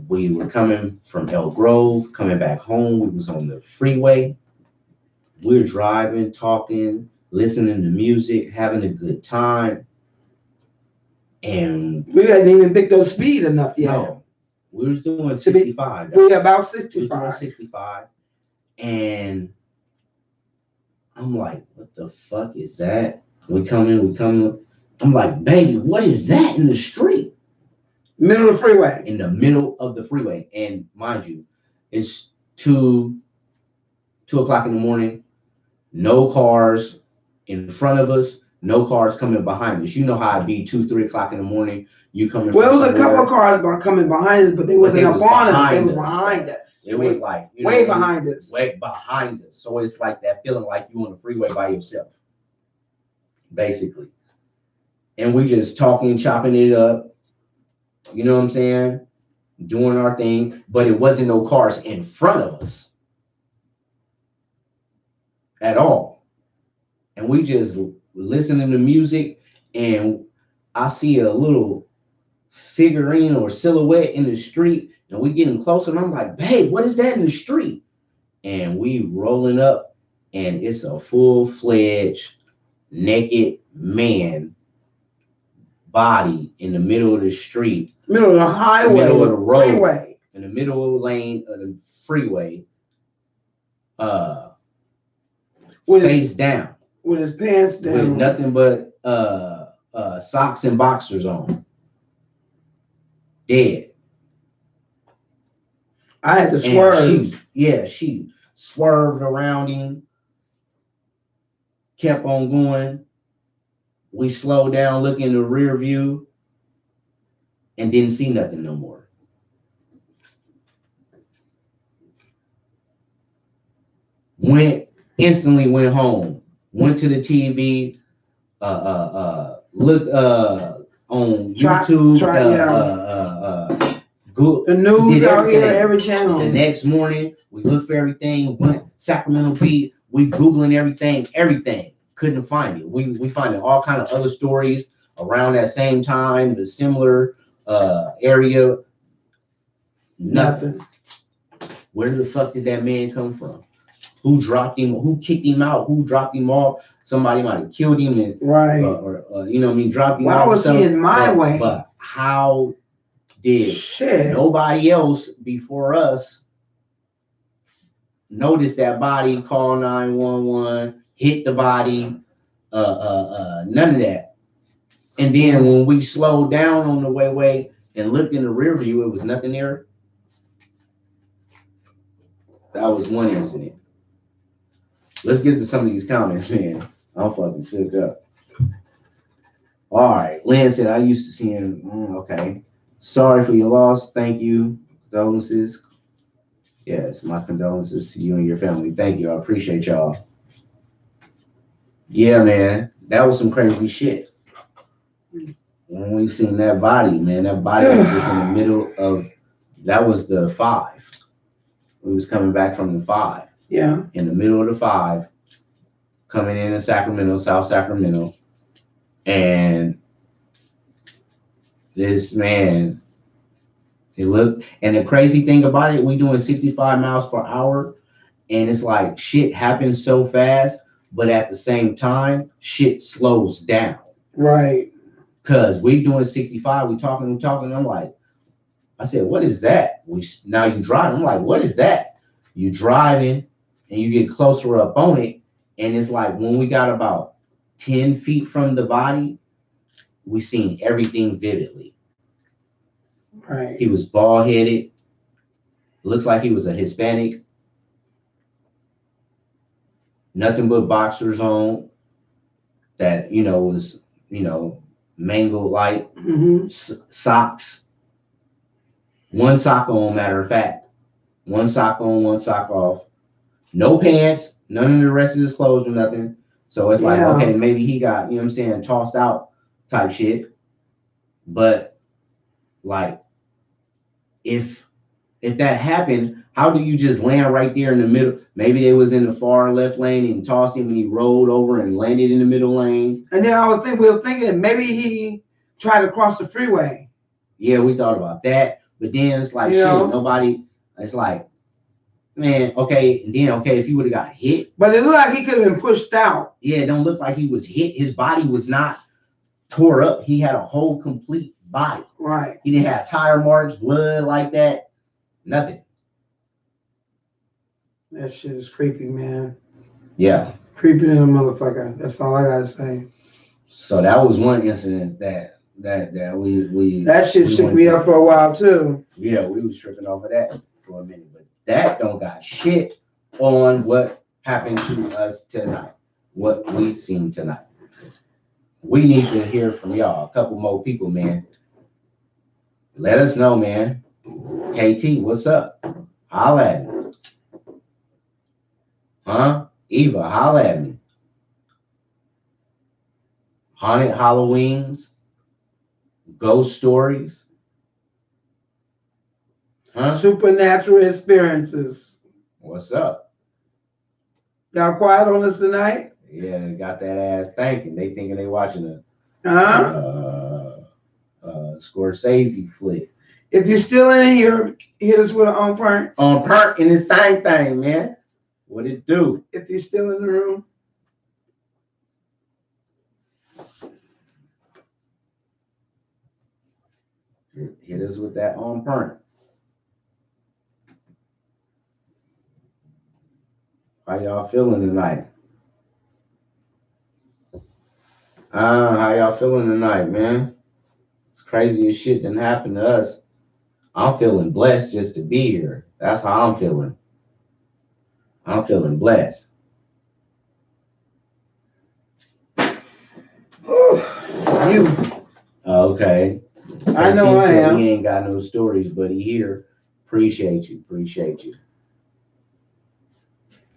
we were coming from Elk Grove, coming back home. We was on the freeway. We're driving, talking, listening to music, having a good time. And we hadn't even picked up speed enough yet. No, we was doing 65. We about 65. We was doing 65. And I'm like, what the fuck is that? We coming. I'm like, baby, what is that in the street? Middle of the freeway. In the middle of the freeway. And mind you, it's 2 o'clock in the morning. No cars in front of us. No cars coming behind us. You know how it be 2, 3 o'clock in the morning. You coming. Well, it was a couple of cars coming behind us, but they wasn't up on us. They was behind us. It was like way behind us. Way behind us. So it's like that feeling like you on the freeway by yourself, basically. And we just talking, chopping it up. You know what I'm saying? Doing our thing, but it wasn't no cars in front of us at all. And we just listening to music, and I see a little figurine or silhouette in the street, and we getting closer, and I'm like, babe, what is that in the street? And we rolling up, and it's a full-fledged naked man body in the middle of the street, middle of the highway, middle of the road, freeway. In the middle of the lane of the freeway, face down, with his pants down, with nothing but socks and boxers on, dead. I had to swerve. She swerved around him, kept on going. We slowed down, look in the rear view, and didn't see nothing no more. Instantly went home, went to the TV, looked on YouTube, Google, the news out here, every channel. The next morning, we looked for everything, went Sacramento Beat, we Googling everything. Couldn't find it. We finding all kind of other stories around that same time, the similar area. Nothing. Where the fuck did that man come from? Who dropped him? Who kicked him out? Who dropped him off? Somebody might have killed him and right, or you know what I mean, dropped him off. Why was he in my way? But how did nobody else before us notice that body, call 911? Hit the body, none of that. And then when we slowed down on the way and looked in the rear view, it was nothing there. That was one incident. Let's get to some of these comments, man. I'm fucking shook up. All right, Lynn said, I used to see him. Okay. Sorry for your loss. Thank you. Condolences. Yes, my condolences to you and your family. Thank you. I appreciate y'all. Yeah, man, that was some crazy shit. When we seen that body, man, that body was just in the middle of, that was the 5. We was coming back from the 5. Yeah. In the middle of the 5, coming into Sacramento, South Sacramento. And this man, it looked, and the crazy thing about it, we doing 65 miles per hour. And it's like shit happens so fast. But at the same time, shit slows down. Right. Because we doing 65, we talking. I'm like, I said, what is that? Now you driving. I'm like, what is that? You driving and you get closer up on it. And it's like when we got about 10 feet from the body, we seen everything vividly. Right. He was bald-headed. Looks like he was a Hispanic. Nothing but boxers on that, was, mango like socks. One sock on, matter of fact. One sock on, one sock off. No pants, none of the rest of his clothes or nothing. So it's like, okay, maybe he got, tossed out type shit. But like, if that happened, how do you just land right there in the middle? Maybe they was in the far left lane and tossed him and he rolled over and landed in the middle lane. And then we were thinking maybe he tried to cross the freeway. Yeah, we thought about that. But then it's like, nobody, it's like, man, okay. And then, okay, if he would have got hit. But it looked like he could have been pushed out. Yeah, it don't look like he was hit. His body was not tore up. He had a whole complete body. Right. He didn't have tire marks, blood like that. Nothing. That shit is creepy, man. Yeah. Creepy in a motherfucker. That's all I gotta say. So that was one incident that we that shit shook me up for a while too. Yeah, we was tripping over that for a minute, but That don't got shit on what happened to us tonight, what we've seen tonight. We need to hear from y'all. A couple more people, man. Let us know, man. KT, what's up? Holla at me. Huh? Eva, holla at me. Haunted Halloweens, ghost stories. Huh? Supernatural experiences. What's up? Y'all quiet on us tonight? Yeah, they got that ass thinking. They thinking they watching Huh? Scorsese flick. If you're still in here, hit us with an on point. On perk in this thing, man. What it do? If you're still in the room. Hit us with that on perk. How y'all feeling tonight? How y'all feeling tonight, man? It's crazy as shit didn't happen to us. I'm feeling blessed just to be here. That's how I'm feeling. I'm feeling blessed. You. Okay. I know I am. He ain't got no stories, but he here. Appreciate you. Appreciate you.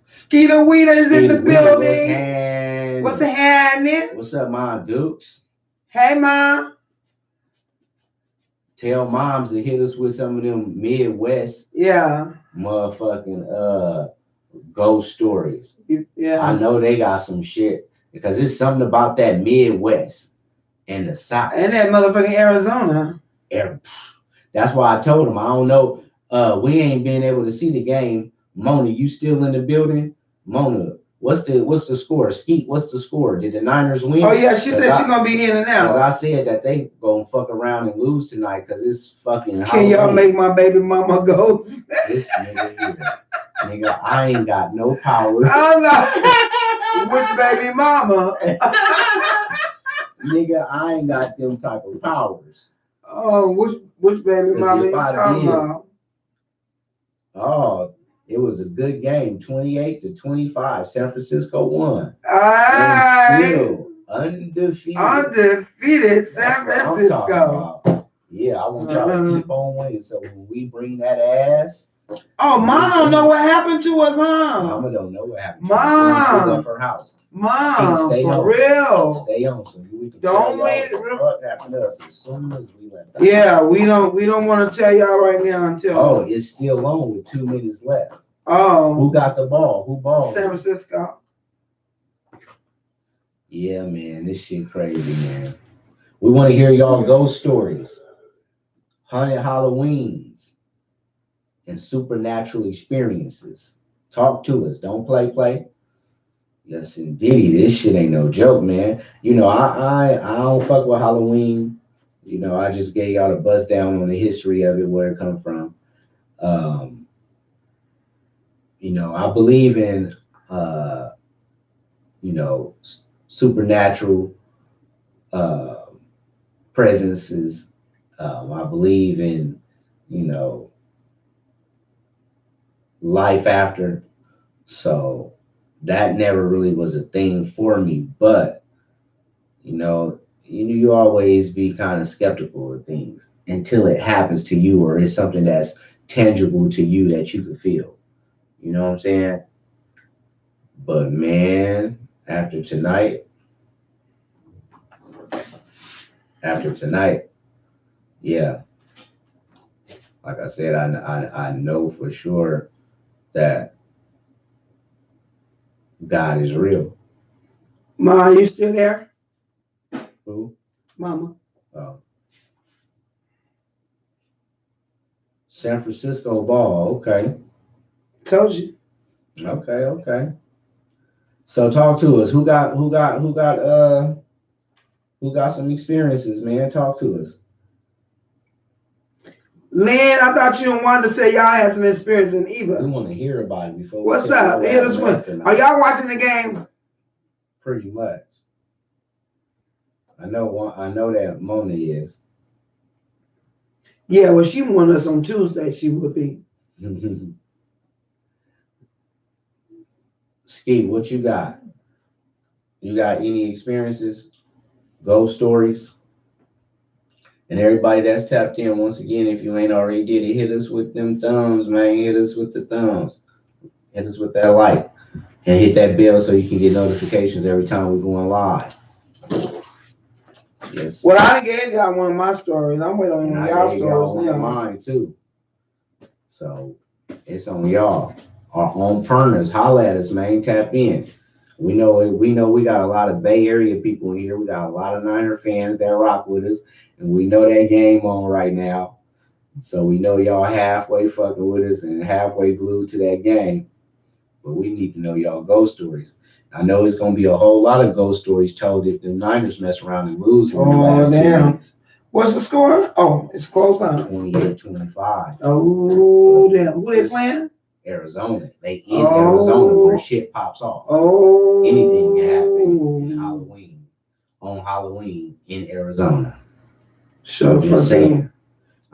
Skeeter Weeder is in the Skeeter building. What's happening? What's up, Mom Dukes? Hey, Mom. Tell moms to hit us with some of them Midwest motherfucking ghost stories. Yeah. I know they got some shit because it's something about that Midwest and the South. And that motherfucking Arizona. That's why I told him I don't know. We ain't been able to see the game. Mona, you still in the building? Mona, what's the score? Skeet, what's the score? Did the Niners win? Oh yeah, she said she's gonna be in and out. Because I said that they gonna fuck around and lose tonight because it's fucking Can y'all make my baby mama ghost? This nigga here. Nigga, I ain't got no power. I don't know. Which baby mama? Nigga, I ain't got them type of powers. Oh, which baby mama you talking about? Oh, it was a good game, 28-25. San Francisco won. Still undefeated. Undefeated San Francisco. Yeah, I want y'all to keep on winning. So when we bring that ass. Oh, Mom don't know what happened to us, huh? Mama don't know what happened to us. Mom. Her house. Mom, stay for on. real. Stay on. So we can don't wait. What happened to us as soon as we left. Yeah, we don't want to tell y'all right now until. Oh, it's still on with 2 minutes left. Oh. Who got the ball? Who balled? San Francisco. Yeah, man, this shit crazy, man. We want to hear y'all ghost stories, haunted Halloweens, and supernatural experiences. Talk to us. Don't play. Yes, indeed. This shit ain't no joke, man. You know, I don't fuck with Halloween. You know, I just gave y'all the buzz down on the history of it, where it come from. You know, I believe in, you know, supernatural presences. I believe in, you know, life after. So that never really was a thing for me. But, you always be kind of skeptical of things until it happens to you or it's something that's tangible to you that you can feel. You know what I'm saying? But man, after tonight, yeah, like I said, I know for sure that God is real. Ma, you still there? Who? Mama. Oh. San Francisco ball, okay. Told you. Okay. So talk to us. Who got some experiences, man? Talk to us. Lynn, I thought you wanted to say y'all had some experience in Eva. We want to hear about it before. What's up? Hit us with. Are y'all watching the game? Pretty much. I know that Mona is. Yeah, well, she won us on Tuesday. She would be. Steve, what you got? You got any experiences, ghost stories? And everybody that's tapped in, once again, if you ain't already did it, hit us with them thumbs, man. Hit us with the thumbs. Hit us with that like. And hit that bell so you can get notifications every time we're going live. Yes. Well, I gave y'all one of my stories. I'm waiting on And y'all I gave y'all stories one of now. mine too. So it's on y'all. Our own partners, holla at us, man. Tap in. We know we got a lot of Bay Area people in here. We got a lot of Niner fans that rock with us, and we know that game on right now. So we know y'all halfway fucking with us and halfway glued to that game. But we need to know y'all ghost stories. I know it's gonna be a whole lot of ghost stories told if the Niners mess around and lose in the last 2 damn. weeks. What's the score? Oh, it's close now. 28-25. Oh, damn. Who they playing? Arizona. They in Arizona where shit pops off. Oh. Anything can happen in Halloween. On Halloween in Arizona. Sure,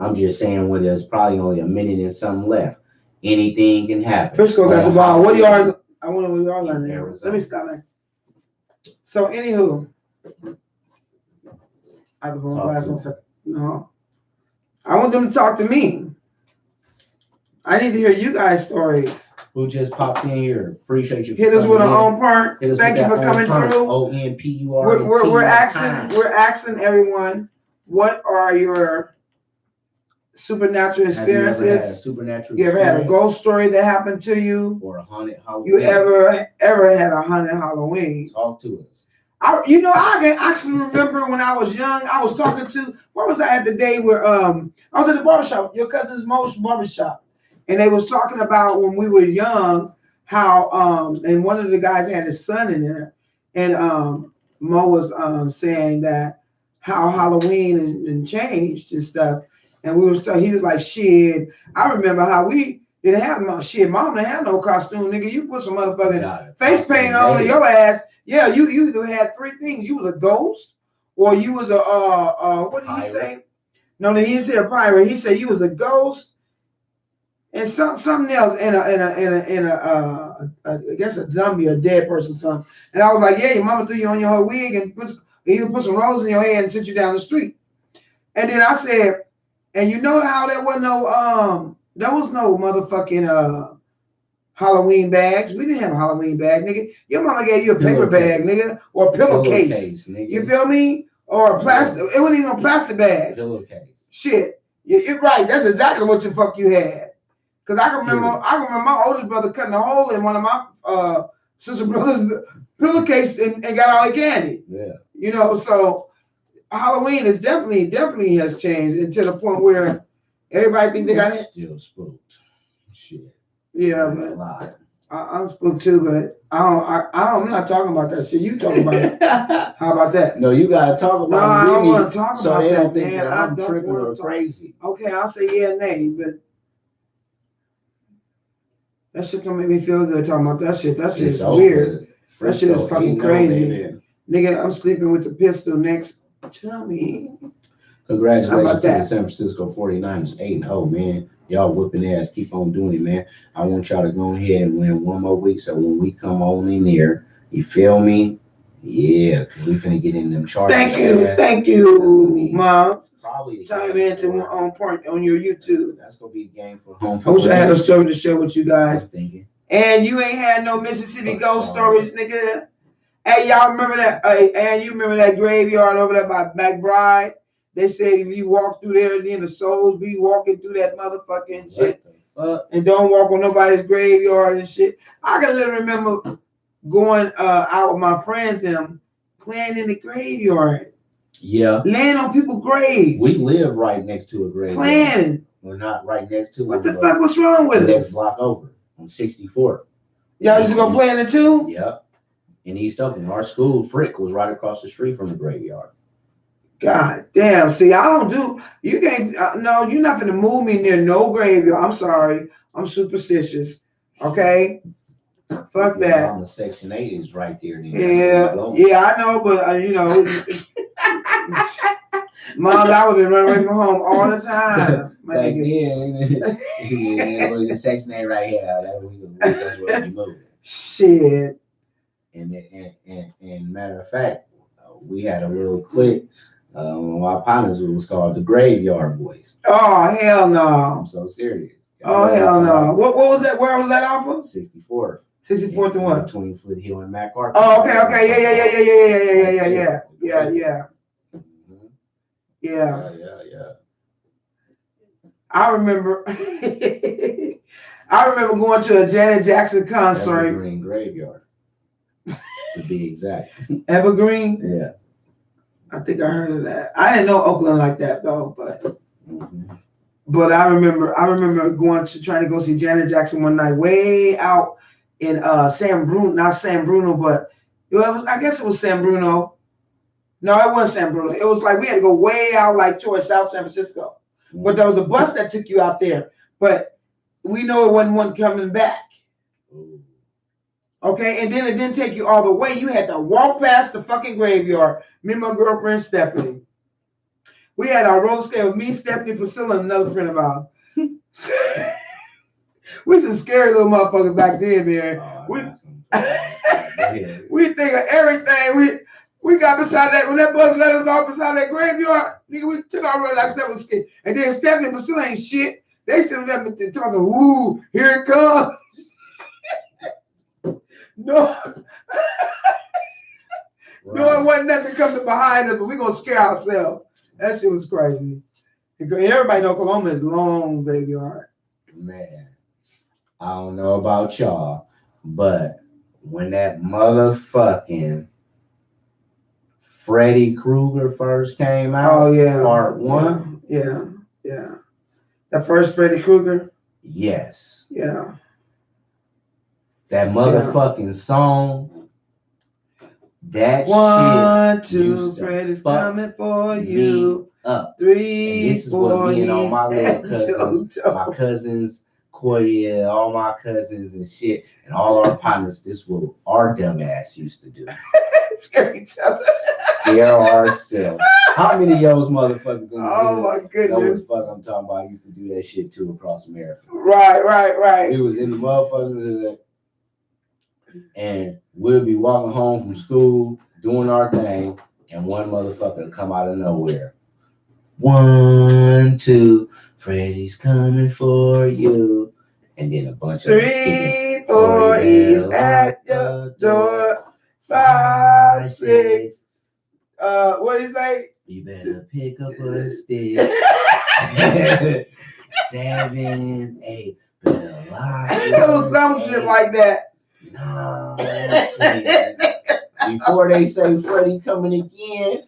I'm just saying when there's probably only a minute and something left. Anything can happen. Frisco got the ball. What y'all? I wonder what y'all learning. Let me stop that. So, anywho, I have to put my glasses on. No, I want them to talk to me. I need to hear you guys' stories. Who just popped in here? Appreciate you. Hit us with an on part. Thank you for coming through. ONPUR. We're asking everyone, what are your supernatural experiences? Have you ever had a supernatural You ever had a ghost story that happened to you? Or a haunted Halloween? You ever had a haunted Halloween? Talk to us. I can actually remember when I was young, I was talking to, where was I at the day where I was at the barbershop, your cousin's Mo's barbershop. And they was talking about when we were young, how and one of the guys had his son in there, and Mo was saying that how Halloween and changed and stuff. And he was like, shit, I remember how we didn't have no shit. Mom didn't have no costume, nigga. You put some motherfucking face paint on your ass. Yeah, you either had three things. You was a ghost, or you was a what did he say? No, he didn't say a pirate. He said you was a ghost and something else in a I guess a zombie, a dead person, something. And I was like, yeah, your mama threw you on your wig and put some roses in your head and sent you down the street. And then I said, and you know how there was no motherfucking Halloween bags. We didn't have a Halloween bag, nigga. Your mama gave you a paper bag, nigga, or a pillowcase. Nigga. You feel me? Or a plastic. It wasn't even no plastic bags. Pillowcase. Shit. You're right. That's exactly what the fuck you had. Cause I can remember my oldest brother cutting a hole in one of my sister brother's pillowcase and got all the candy. Yeah. You know, so Halloween is definitely has changed, and to the point where everybody think they got it. Still spooked. Shit. Yeah, but I'm spooked too, but I'm not talking about that shit. You talking about it. How about that? No, you gotta talk about it. I don't want to talk so about they that, don't think man. that I'm tripping or crazy. Okay, I'll say yeah and nay, but that shit don't make me feel good talking about that shit. That shit is weird. That shit is fucking crazy. Nigga, I'm sleeping with the pistol next to me. Congratulations to the San Francisco 49ers. 8-0, man. Y'all whipping ass. Keep on doing it, man. I want y'all to go ahead and win one more week. So when we come on in there, you feel me? Yeah, because we finna get in them charts. Thank you, Mom. Probably chime into on point on your YouTube. That's gonna be a game for home. I wish I had a story to share with you guys. And you ain't had no Mississippi ghost stories, nigga. Hey, y'all remember that? And you remember that graveyard over there by McBride? They said if you walk through there, then the souls be walking through that motherfucking shit. And don't walk on nobody's graveyard and shit. I can literally remember going out with my friends and playing in the graveyard. Yeah. Laying on people's graves. We live right next to a graveyard. Playing. We're not right next to it. What the fuck was wrong with us? Next block over on 64th. Y'all just gonna play in it too? Yep. In East Oakland. Our school, Frick, was right across the street from the graveyard. God damn. See, I don't do, you can't, no, you're not gonna move me near no graveyard. I'm sorry. I'm superstitious. Okay? Fuck that. On the Section 8 is right there. Yeah, I know, but you know, Mom, I would be running away from home all the time. Back then, yeah, the Section 8 right here. That's where we moved. Shit. And matter of fact, we had a little clip. My partners was called the Graveyard Boys. Oh hell no. I'm so serious. Oh hell no. What was that? Where was that off of? 64th. 64th and what? Between Foothill and MacArthur. Oh, okay. Yeah. I remember going to a Janet Jackson concert. Evergreen Graveyard, to be exact. Evergreen? Yeah. I think I heard of that. I didn't know Oakland like that though, but I remember trying to go see Janet Jackson one night way out in San Bruno, not San Bruno, but I guess it was San Bruno. No, it wasn't San Bruno. It was like we had to go way out like towards South San Francisco. But there was a bus that took you out there. But we know it wasn't one coming back. Okay, and then it didn't take you all the way. You had to walk past the fucking graveyard. Me and my girlfriend Stephanie. We had our road stay with me, Stephanie, Priscilla, and another friend of ours. We some scary little motherfuckers back then, man. We think of everything. We got beside that, when that bus let us off beside that graveyard, nigga, we took our road like seven skin. And then Stephanie and Priscilla ain't shit. They still let me tell us, ooh, here it comes. No. No, it wasn't nothing coming behind us, but we gonna scare ourselves. That shit was crazy. Everybody know Oklahoma is long graveyard. Man, I don't know about y'all, but when that motherfucking Freddy Krueger first came out, part 1. Yeah. The first Freddy Krueger? Yes. Yeah. That motherfucking song, that 1, shit 2, Freddy's coming for you. Up. 3, and this is 4, what me and all my little cousins, my cousins, Koya, all my cousins and shit, and all our partners, this is what our dumb ass used to do. Scare each other. Scare ourselves. How many of those motherfuckers in the Oh my goodness. know what the fuck I'm talking about? I used to do that shit too across America. Right. We was in the motherfuckers and we'll be walking home from school, doing our thing, and one motherfucker will come out of nowhere. 1, 2, Freddy's coming for you. And then a bunch of 3, 4, he's at your door. 5, 6. What did he say? You better pick up a stick. 7, 8. Better lock it was some shit like that. 9, 10. Before they say Freddy coming again,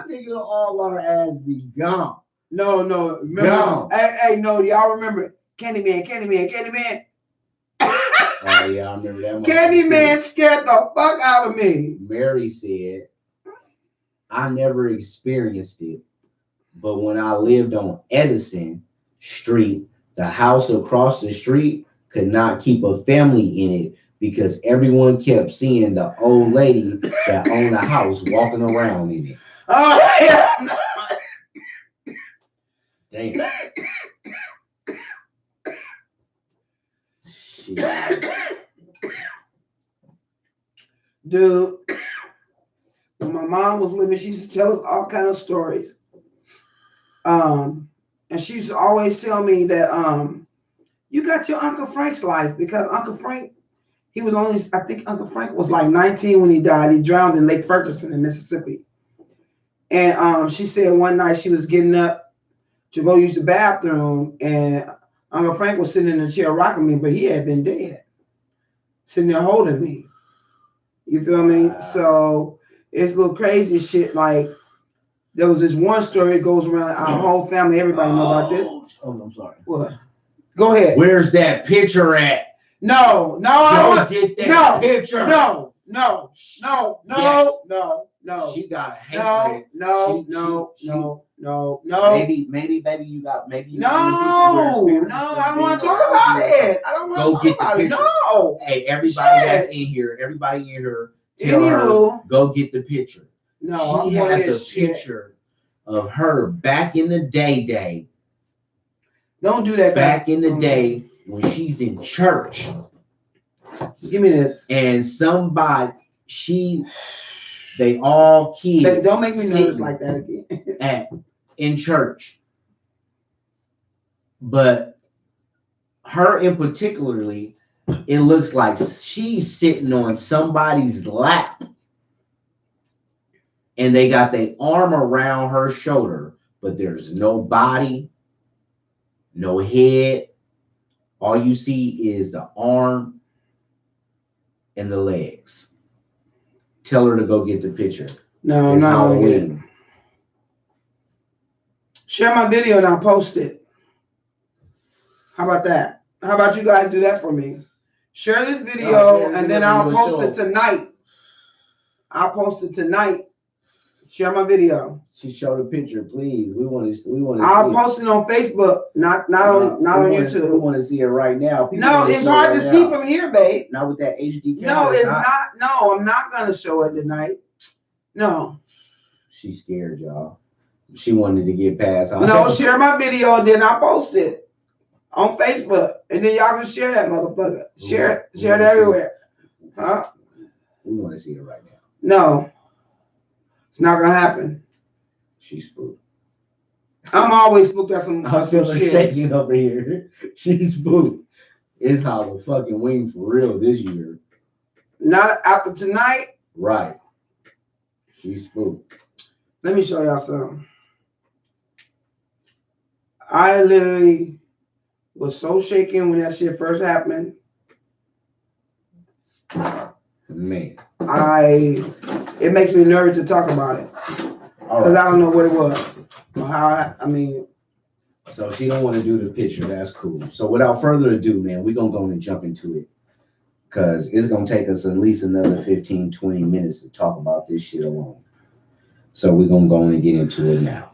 nigga, all our ass be gone. No. Remember? Gone. Hey, no, y'all remember Candyman. Oh yeah, I remember that. Candyman scared the fuck out of me. Mary said, I never experienced it, but when I lived on Edison Street, the house across the street could not keep a family in it because everyone kept seeing the old lady that owned the house walking around in it. Oh, hell no. Damn. Shit. Dude, when my mom was living, she used to tell us all kind of stories. And she used to always tell me that you got your Uncle Frank's life, because Uncle Frank, I think Uncle Frank was like 19 when he died. He drowned in Lake Ferguson in Mississippi. And she said one night she was getting up to go use the bathroom, and Uncle Frank was sitting in a chair rocking me, but he had been dead, sitting there holding me. You feel me? So it's little crazy shit. Like, there was this one story that goes around our whole family. Everybody know about this. Oh, I'm sorry. What? Go ahead. Where's that picture at? No. Don't get that picture. No. She got a hatred. No. Maybe you got maybe. No, I don't want to talk about it. I don't want to talk about it. No. Hey, everybody that's in here, tell her, go get the picture. No, she has a picture of her back in the day. Don't do that. Back in the day when she's in church Give me this. and they all kids. Don't make me nervous like that again. In church. But her in particularly, it looks like she's sitting on somebody's lap. And they got their arm around her shoulder, but there's no body, no head. All you see is the arm and the legs. Tell her to go get the picture. No, It's not Halloween. Share my video and I'll post it. How about that? How about you guys do that for me? Share this video and then I'll post it tonight. I'll post it tonight. Share my video. She showed a picture, please. We want to. I'll post it on Facebook, not on YouTube. We want to see it right now. No, it's hard to see from here, babe. Not with that HD camera. No, it's not. No, I'm not gonna show it tonight. No. She's scared, y'all. She wanted to get past. No, share my video and then I'll post it on Facebook, and then y'all can share that motherfucker. Share it everywhere. Huh? We want to see it right now. No. It's not gonna happen. She's spooked. I'm always spooked at some shit. Shaking over here. She's spooked. It's Halloween for real this year. Not after tonight. Right. She's spooked. Let me show y'all something. I literally was so shaken when that shit first happened. Man. It makes me nervous to talk about it. Because I don't know what it was. Or so she don't want to do the picture. That's cool. So without further ado, man, we're going to go and jump into it. Because it's going to take us at least another 15, 20 minutes to talk about this shit alone. So we're going to go and get into it now.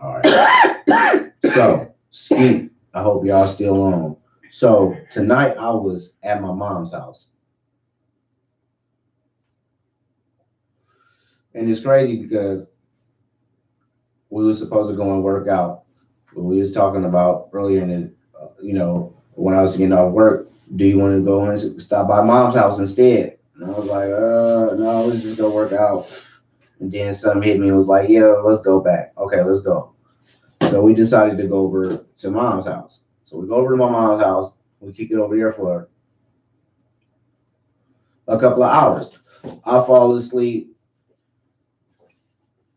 All right. So, Skeet, I hope y'all still on. So tonight I was at my mom's house. And it's crazy because we were supposed to go and work out. But we was talking about earlier in the, when I was getting off work, do you want to go and stop by mom's house instead? And I was like, no, let's just go work out. And then something hit me and was like, yeah, let's go back. Okay, let's go. So we decided to go over to mom's house. So we go over to my mom's house. We kick it over there for a couple of hours. I fall asleep.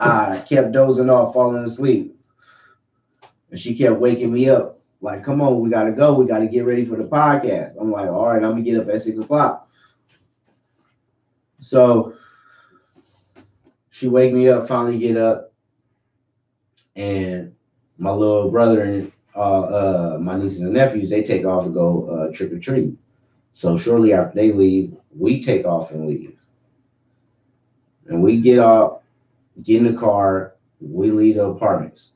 I kept dozing off, falling asleep. And she kept waking me up. Like, come on, we got to go. We got to get ready for the podcast. I'm like, all right, I'm going to get up at 6 o'clock. So she wake me up, finally get up. And my little brother and my nieces and nephews, they take off to go trick-or-treat. So shortly after they leave, we take off and leave. And we get in the car, we leave the apartments.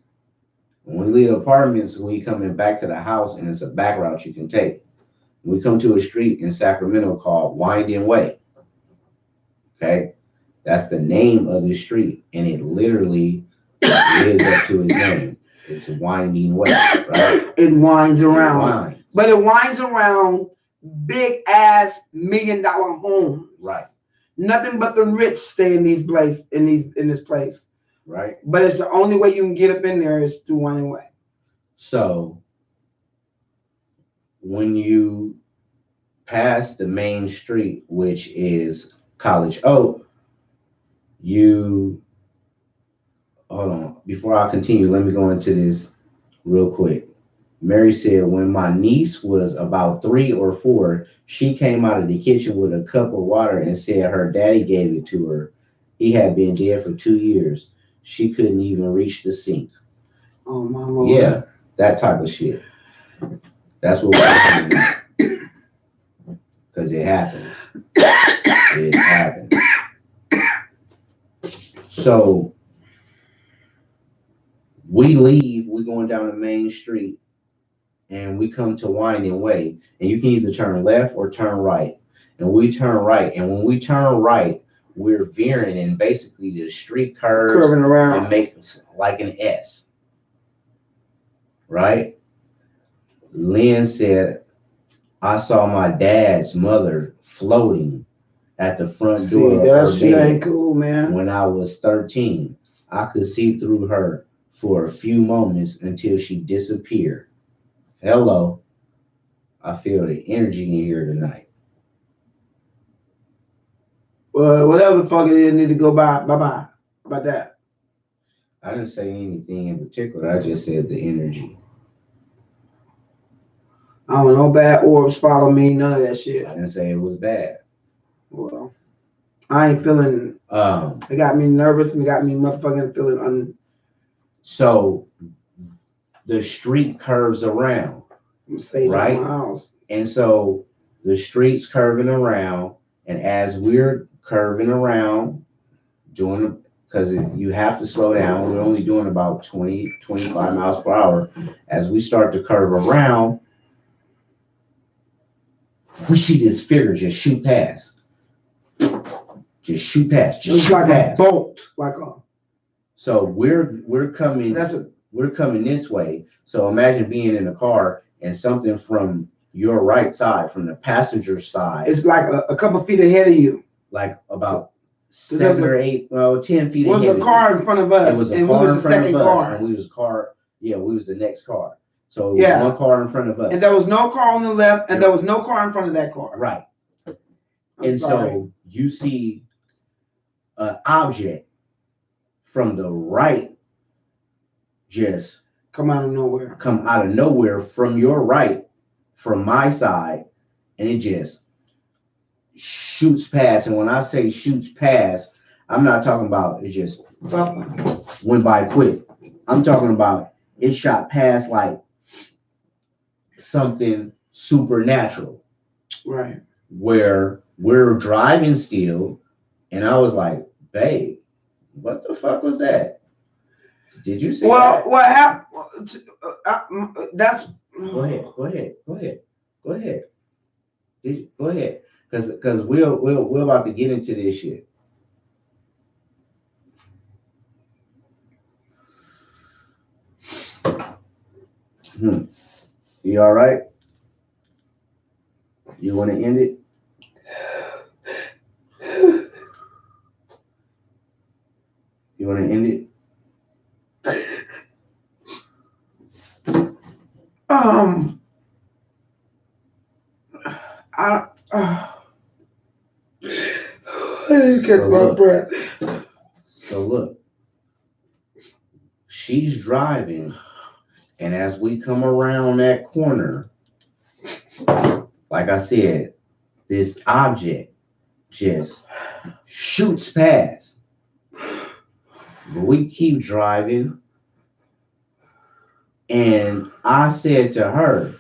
When we leave the apartments, we coming back to the house, and it's a back route you can take. We come to a street in Sacramento called Winding Way. Okay? That's the name of the street, and it literally lives up to its name. It's Winding Way, right? It winds around. But it winds around big ass $1 million homes. Right. Nothing but the rich stay in this place. Right. But it's the only way you can get up in there is through Winding Way. So when you pass the main street, which is College Oak, hold on. Before I continue, let me go into this real quick. Mary said when my niece was about 3 or 4, she came out of the kitchen with a cup of water and said her daddy gave it to her. He had been dead for 2 years. She couldn't even reach the sink. Oh, my Lord. Yeah, that type of shit. That's what we're talking about. Because it happens. It happens. So we leave, we're going down the main street, and we come to Winding Way, and you can either turn left or turn right. And we turn right, and when we turn right, we're veering, and basically the street curving around and makes like an S. Right? Lynn said, I saw my dad's mother floating at the front door of that her shit ain't bed cool, man. when I was 13. I could see through her for a few moments until she disappeared. Hello. I feel the energy in here tonight. Well, whatever the fuck it is, need to go bye. Bye-bye. About that. I didn't say anything in particular. I just said the energy. I don't know, bad orbs follow me, none of that shit. I didn't say it was bad. Well, I ain't feeling, it got me nervous and got me motherfucking feeling So the street curves around, right? My house. And so the street's curving around, and as we're curving around, doing, because you have to slow down, we're only doing about 20, 25 miles per hour. As we start to curve around, we see this figure just shoot past. Just shoot past. Just it's shoot like past. A bolt, like a. So we're coming. We're coming this way. So imagine being in a car and something from your right side, from the passenger side. It's like a couple feet ahead of you. Like about 7 or 8, 10 feet ahead. It was a car in front of us. It was a and car we was in the front second of us, car. and we was car. Yeah, we was the next car. So it was one car in front of us. And there was no car on the left, and there was no car in front of that car. Right. I'm sorry. So you see an object from the right just come out of nowhere from your right, from my side, and it just shoots past. And when I say shoots past, I'm not talking about it just went by quick. I'm talking about it shot past like something supernatural. Right. Where we're driving still, and I was like, babe, what the fuck was that? Did you see that? What happened? That's. Go ahead. Go ahead. Go ahead. Because we're about to get into this shit. You all right? You want to end it? You want to end it? I didn't catch my breath. So look, she's driving, and as we come around that corner, like I said, this object just shoots past. But we keep driving, and I said to her,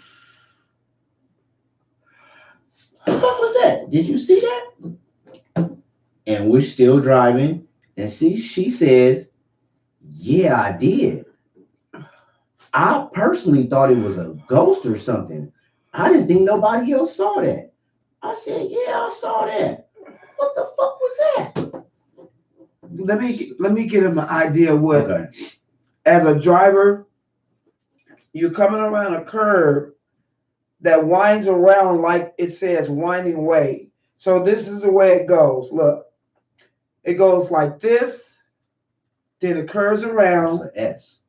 "What the fuck was that? Did you see that?" And we're still driving, and she says, "Yeah, I did. I personally thought it was a ghost or something. I didn't think nobody else saw that." I said, "Yeah, I saw that. What the fuck was that?" Let me get him an idea what. Okay. As a driver, you're coming around a curve that winds around like it says winding way. So this is the way it goes. Look, it goes like this, then it curves around. It's an S.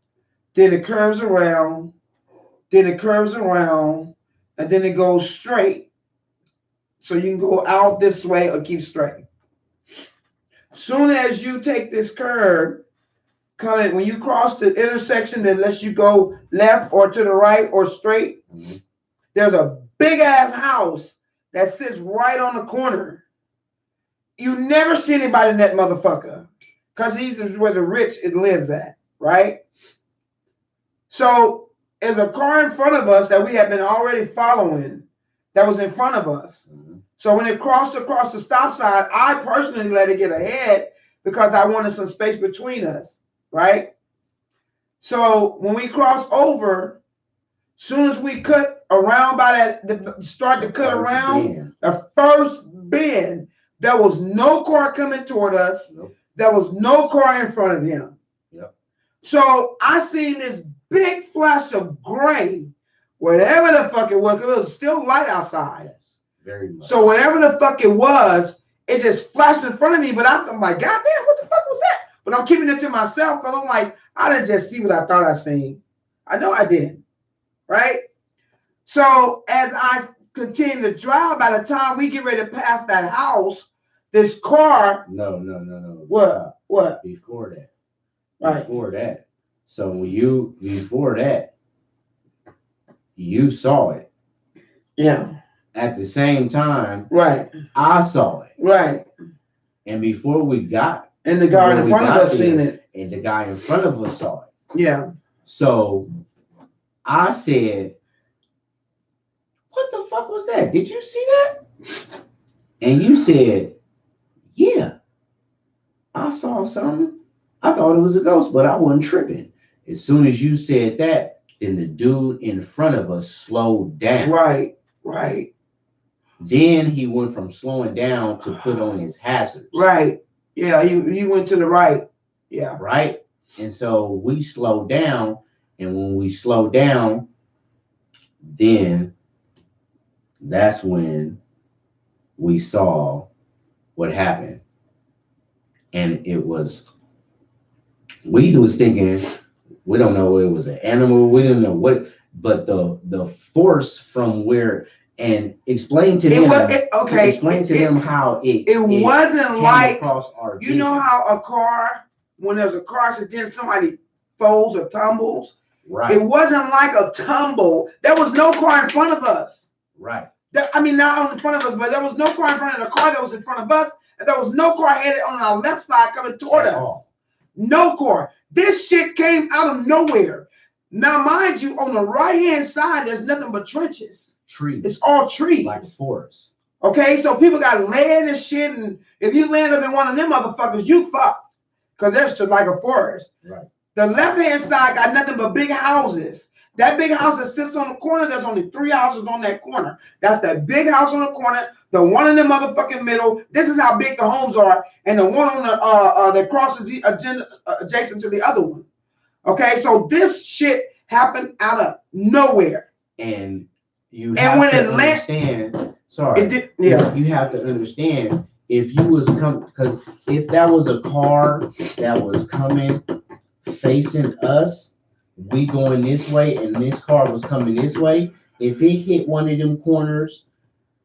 Then it curves around, then it curves around, and then it goes straight. So you can go out this way or keep straight. Soon as you take this curve, when you cross the intersection that lets you go left or to the right or straight, there's a big ass house that sits right on the corner. You never see anybody in that motherfucker, because these is where the rich lives at, right? So there's a car in front of us that we have been already following that was in front of us. So when it crossed across the stop sign, I personally let it get ahead because I wanted some space between us, right? So when we cross over, soon as we cut around by that, start to cut around, the first bend, there was no car coming toward us. Nope. There was no car in front of him. Yep. So I seen this big flash of gray whatever the fuck it was, 'cause it was still light outside. Yes, very much. So whatever the fuck it was, it just flashed in front of me. But I'm like, God damn, what the fuck was that? But I'm keeping it to myself because I'm like, I didn't just see what I thought I seen. I know I didn't. Right? So as I continue to drive, by the time we get ready to pass that house, this car. No. What? What? Before that. Right. Before that. So before that, you saw it. Yeah. At the same time, right, I saw it. Right. And before we got, and the guy in front of us seen it. And the guy in front of us saw it. Yeah. So I said, what the fuck was that? Did you see that? And you said, yeah, I saw something. I thought it was a ghost, but I wasn't tripping. As soon as you said that, then the dude in front of us slowed down. Right, right. Then he went from slowing down to put on his hazards. Right. Yeah, he went to the right. Yeah. Right? And so we slowed down. And when we slowed down, then that's when we saw what happened. And it was, we was thinking, we don't know it was an animal, we didn't know what, but the force from where, and explain to them, explain to them how it wasn't like, across our you know how a car, when there's a car accident, somebody falls or tumbles. Right. It wasn't like a tumble. There was no car in front of us. Right. I mean, not on in front of us, but there was no car in front of the car that was in front of us, and there was no car headed on our left side coming toward us. No car. This shit came out of nowhere. Now, mind you, on the right-hand side, there's nothing but trenches. Trees. It's all trees. Like forest. Okay, so people got land and shit, and if you land up in one of them motherfuckers, you fucked. Because there's just like a forest. Right. The left-hand side got nothing but big houses. That big house that sits on the corner, there's only 3 houses on that corner. That's that big house on the corner, the one in the motherfucking middle. This is how big the homes are, and the one on the that crosses adjacent to the other one. Okay, so this shit happened out of nowhere. And you have to understand. You have to understand, if you was because if that was a car that was coming facing us, we going this way, and this car was coming this way, if it hit one of them corners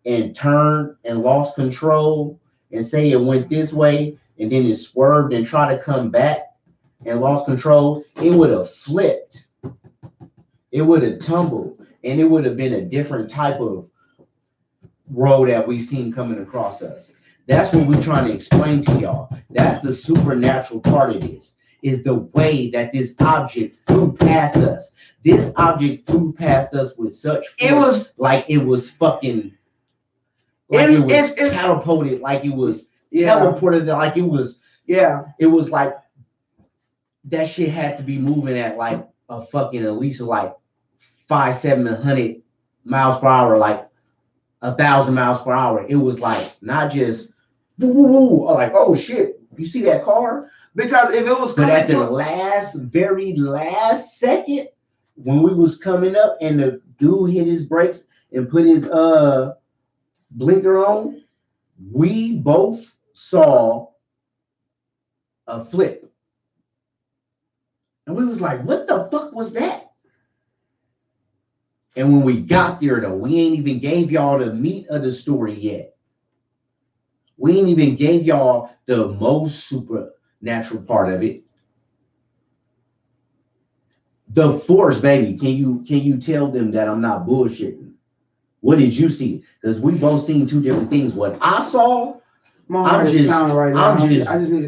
and turned and lost control, and say it went this way and then it swerved and tried to come back and lost control, it would have flipped, it would have tumbled, and it would have been a different type of road that we seen coming across us. That's what we're trying to explain to y'all. That's the supernatural part of this, is the way that this object flew past us. This object flew past us with such force, it was like it was fucking, like it was catapulted, like it was teleported, like it was, it was like that shit had to be moving at like a fucking at least like 500-700 miles per hour, like 1,000 miles per hour. It was like not just woo woo woo, like oh shit, you see that car? Because if it was coming, but at the very last second, when we was coming up and the dude hit his brakes and put his blinker on, we both saw a flip. And we was like, what the fuck was that? And when we got there, though, we ain't even gave y'all the meat of the story yet. We ain't even gave y'all the most supernatural part of it. The force, baby. Can you tell them that I'm not bullshitting? What did you see? Because we both seen two different things. What I saw, I'm just riding. I just need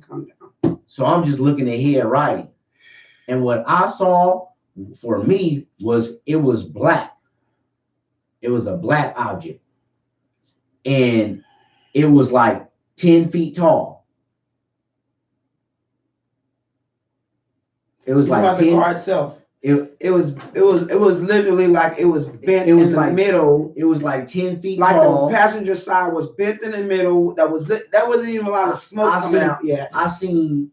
to calm down. So I'm just looking ahead riding. And what I saw for me was, it was black. It was a black object. And it was like 10 feet tall. It was like 10, the car itself. It was literally like it was bent in the middle. It was like 10 feet like tall. The passenger side was bent in the middle. That wasn't even a lot of smoke coming out yet. I seen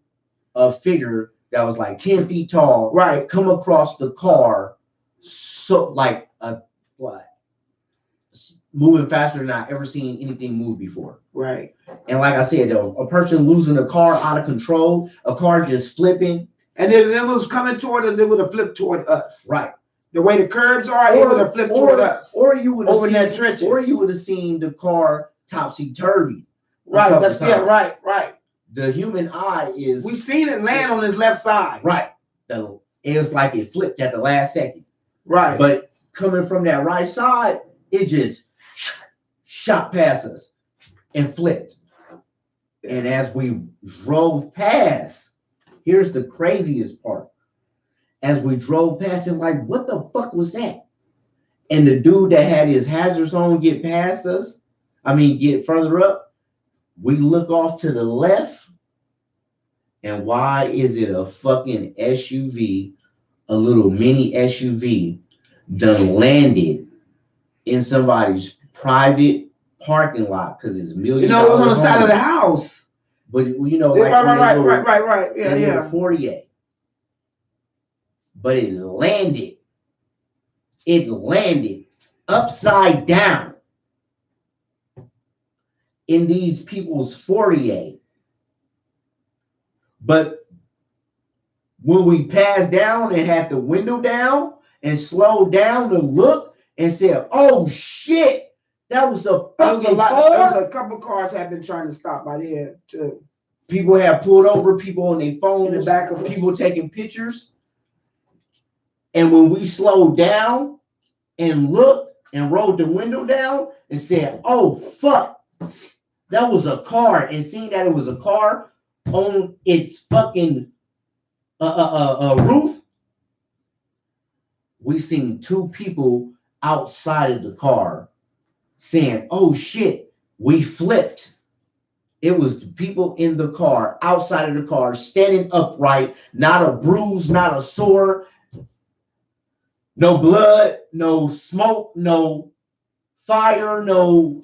a figure that was like 10 feet tall, right, come across the car so like what? Moving faster than I ever seen anything move before. Right. And like I said, though, a person losing a car out of control, a car just flipping. And then if it was coming toward us, it would have flipped toward us. Right. The way the curbs are, it would have flipped toward us. Or you would have over seen that trenches. Or you would have seen the car topsy-turvy. Right. That's yeah. Right. Right. The human eye is. We seen it land on his left side. Right. It was like it flipped at the last second. Right. But coming from that right side, it just shot past us and flipped. And as we drove past, here's the craziest part. As we drove past him, like, what the fuck was that? And the dude that had his hazards on get past us, get further up, we look off to the left, and why is it a fucking SUV, a little mini SUV, done landed in somebody's private parking lot because it's millions. It was on the side of the house. But like right. Yeah. 48. But it landed upside down in these people's 48. But when we passed down and had the window down and slowed down to look and said, "Oh shit, that was a fucking car." A couple cars have been trying to stop by there too. People have pulled over, people on their phones, in the back of people taking pictures. And when we slowed down and looked and rolled the window down and said, "Oh fuck, that was a car," and seeing that it was a car on its fucking roof, we seen two people outside of the car saying, "Oh shit, we flipped." It was the people in the car, outside of the car, standing upright, not a bruise, not a sore, no blood, no smoke, no fire, no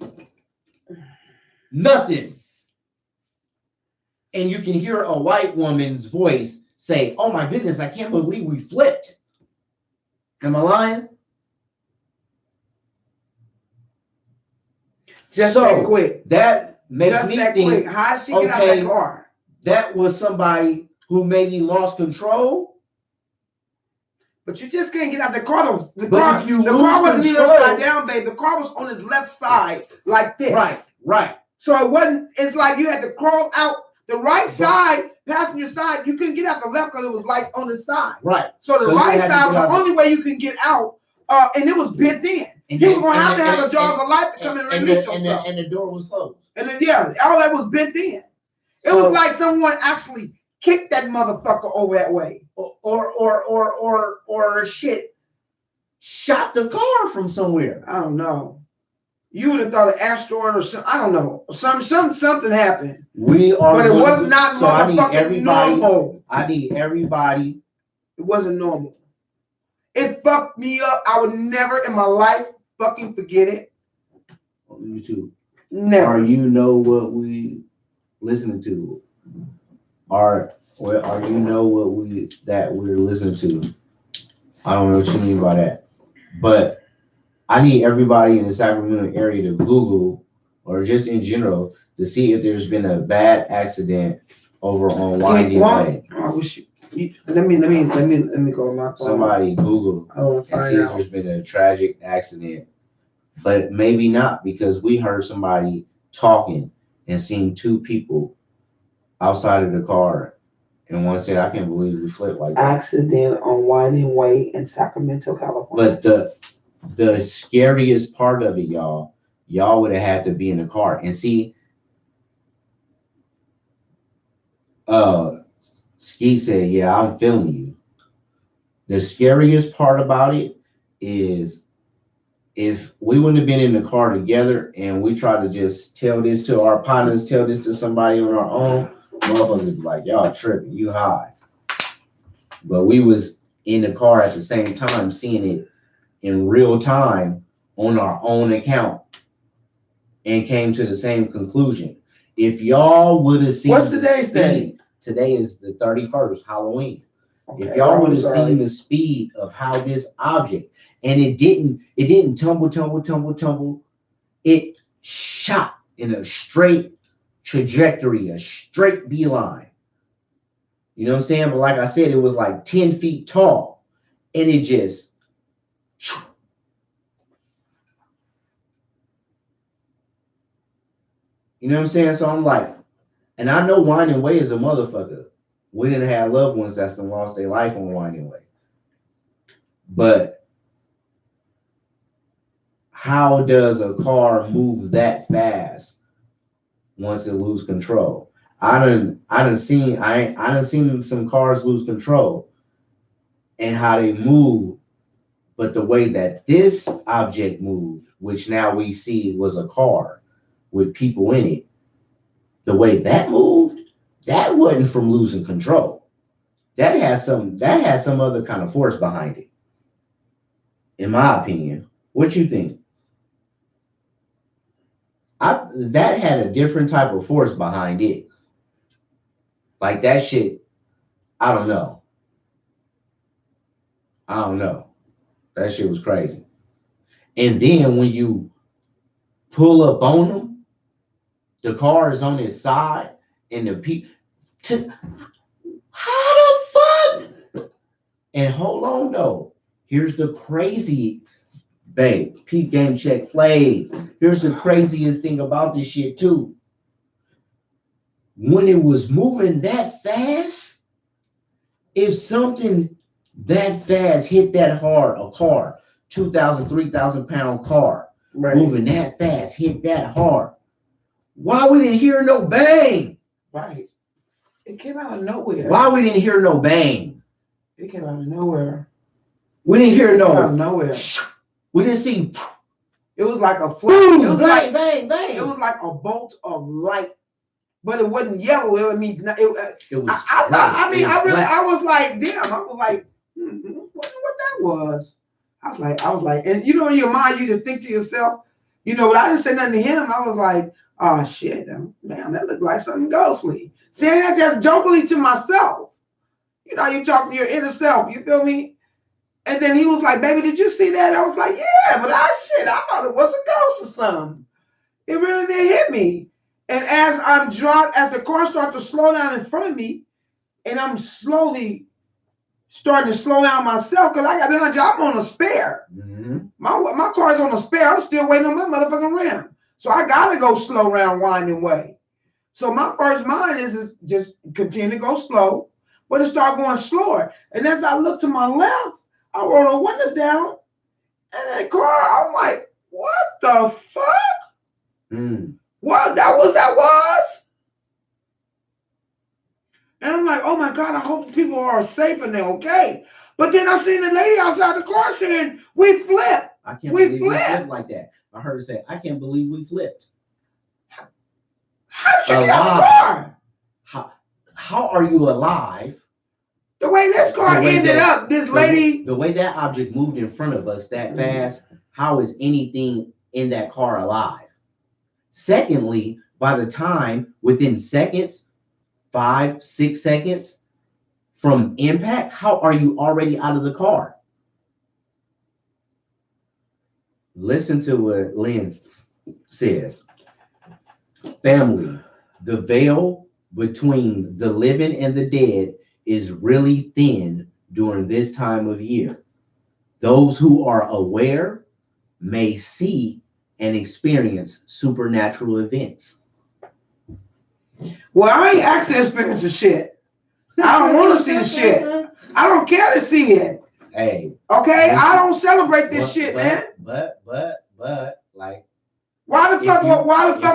nothing. And you can hear a white woman's voice say, "Oh my goodness, I can't believe we flipped." Am I lying? Just that quick. That makes me think, quick. How did she get out of that car? That was somebody who maybe lost control. But you just can't get out the car. The car wasn't even upside down, babe. The car was on his left side, like this. Right. So it wasn't. It's like you had to crawl out the right side, passenger side. You couldn't get out the left because it was like on the side. Right. So the right side was the only way you could get out, and it was bent in. You were gonna have to have a jaws of life to come and release yourself. And the door was closed. And then all that was bent in. It was like someone actually kicked that motherfucker over that way. Or shit, shot the car from somewhere. I don't know. You would have thought an asteroid or something. I don't know. Something happened. But it was not motherfucking normal. I need everybody. It wasn't normal. It fucked me up. I would never in my life fucking forget it. On YouTube. Never. Or you know what we listening to. Or you know what we're listening to. I don't know what you mean by that. But I need everybody in the Sacramento area to Google, or just in general, to see if there's been a bad accident over on Winding Way. I wish let me go to my phone. Somebody Google and see if there's been a tragic accident. But maybe not, because we heard somebody talking and seeing two people outside of the car, and one said, "I can't believe we flipped like that." Accident on Winding Way in Sacramento, California. But the scariest part of it, y'all would have had to be in the car and see. Ski said, "Yeah, I'm feeling you." The scariest part about it is, if we wouldn't have been in the car together and we tried to just tell this to our partners, tell this to somebody on our own, motherfuckers would be like, "Y'all tripping, you high." But we was in the car at the same time, seeing it in real time on our own account, and came to the same conclusion. If y'all would have seen, what's today's date? Today is the 31st, Halloween. If Okay, y'all I'm would have sorry. seen the speed of how this object, and it didn't tumble. It shot in a straight trajectory, a straight beeline. You know what I'm saying? But like I said, it was like 10 feet tall, and it just. You know what I'm saying? So I'm like, and I know Winding Way is a motherfucker. We didn't have loved ones that's done lost their life on Winding Way. But how does a car move that fast once it lose control? I done seen some cars lose control and how they move, but the way that this object moved, which now we see was a car with people in it, the way that moved, that wasn't from losing control. That has some other kind of force behind it, in my opinion. What you think? That had a different type of force behind it. Like that shit, I don't know. That shit was crazy. And then when you pull up on them, the car is on its side, and the people. How the fuck? And hold on though. Here's the crazy, babe. Peep Game Check played. Here's the craziest thing about this shit too. When it was moving that fast, if something that fast hit that hard, a car, 2,000, 3,000 pound car, moving that fast, hit that hard, why we didn't hear no bang? Right. It came out of nowhere. Why we didn't hear no bang? It came out of nowhere. We didn't hear It came out of no. nowhere. We didn't see. It was like a Boom, it was bang, like bang, bang. it was like a bolt of light, but it wasn't yellow. I mean, It was. I thought. I mean, It was black. I was like, damn. I was like, what that was. I was like, and you know, in your mind, you just think to yourself, you know, but I didn't say nothing to him. I was like, oh shit, damn, that looked like something ghostly. Saying that just jokingly to myself. You know, you talk to your inner self. You feel me? And then he was like, baby, did you see that? I was like, yeah, but I thought it was a ghost or something. It really did hit me. And as the car started to slow down in front of me, and I'm slowly starting to slow down myself, because I'm on a spare. Mm-hmm. My car's on a spare. I'm still waiting on my motherfucking rim. So I gotta go slow around Winding Way. So my first mind is just continue to go slow, but it started going slower. And as I look to my left, I rolled the windows down, and that car, I'm like, what the fuck? What that was? And I'm like, oh my God, I hope people are safe and they're okay. But then I seen the lady outside the car saying, we flipped. I can't believe we flipped like that. I heard her say, I can't believe we flipped. How did you get out the car? How are you alive? The way this car ended up, this lady. The way that object moved in front of us that fast, how is anything in that car alive? Secondly, by the time, within seconds, 5-6 seconds from impact, how are you already out of the car? Listen to what Lynn says. Family, the veil between the living and the dead is really thin during this time of year. Those who are aware may see and experience supernatural events. Well, I ain't actually experiencing shit. I don't want to see the shit. I don't care to see it. Hey. Okay? I don't celebrate this shit, man. But, like. Why the fuck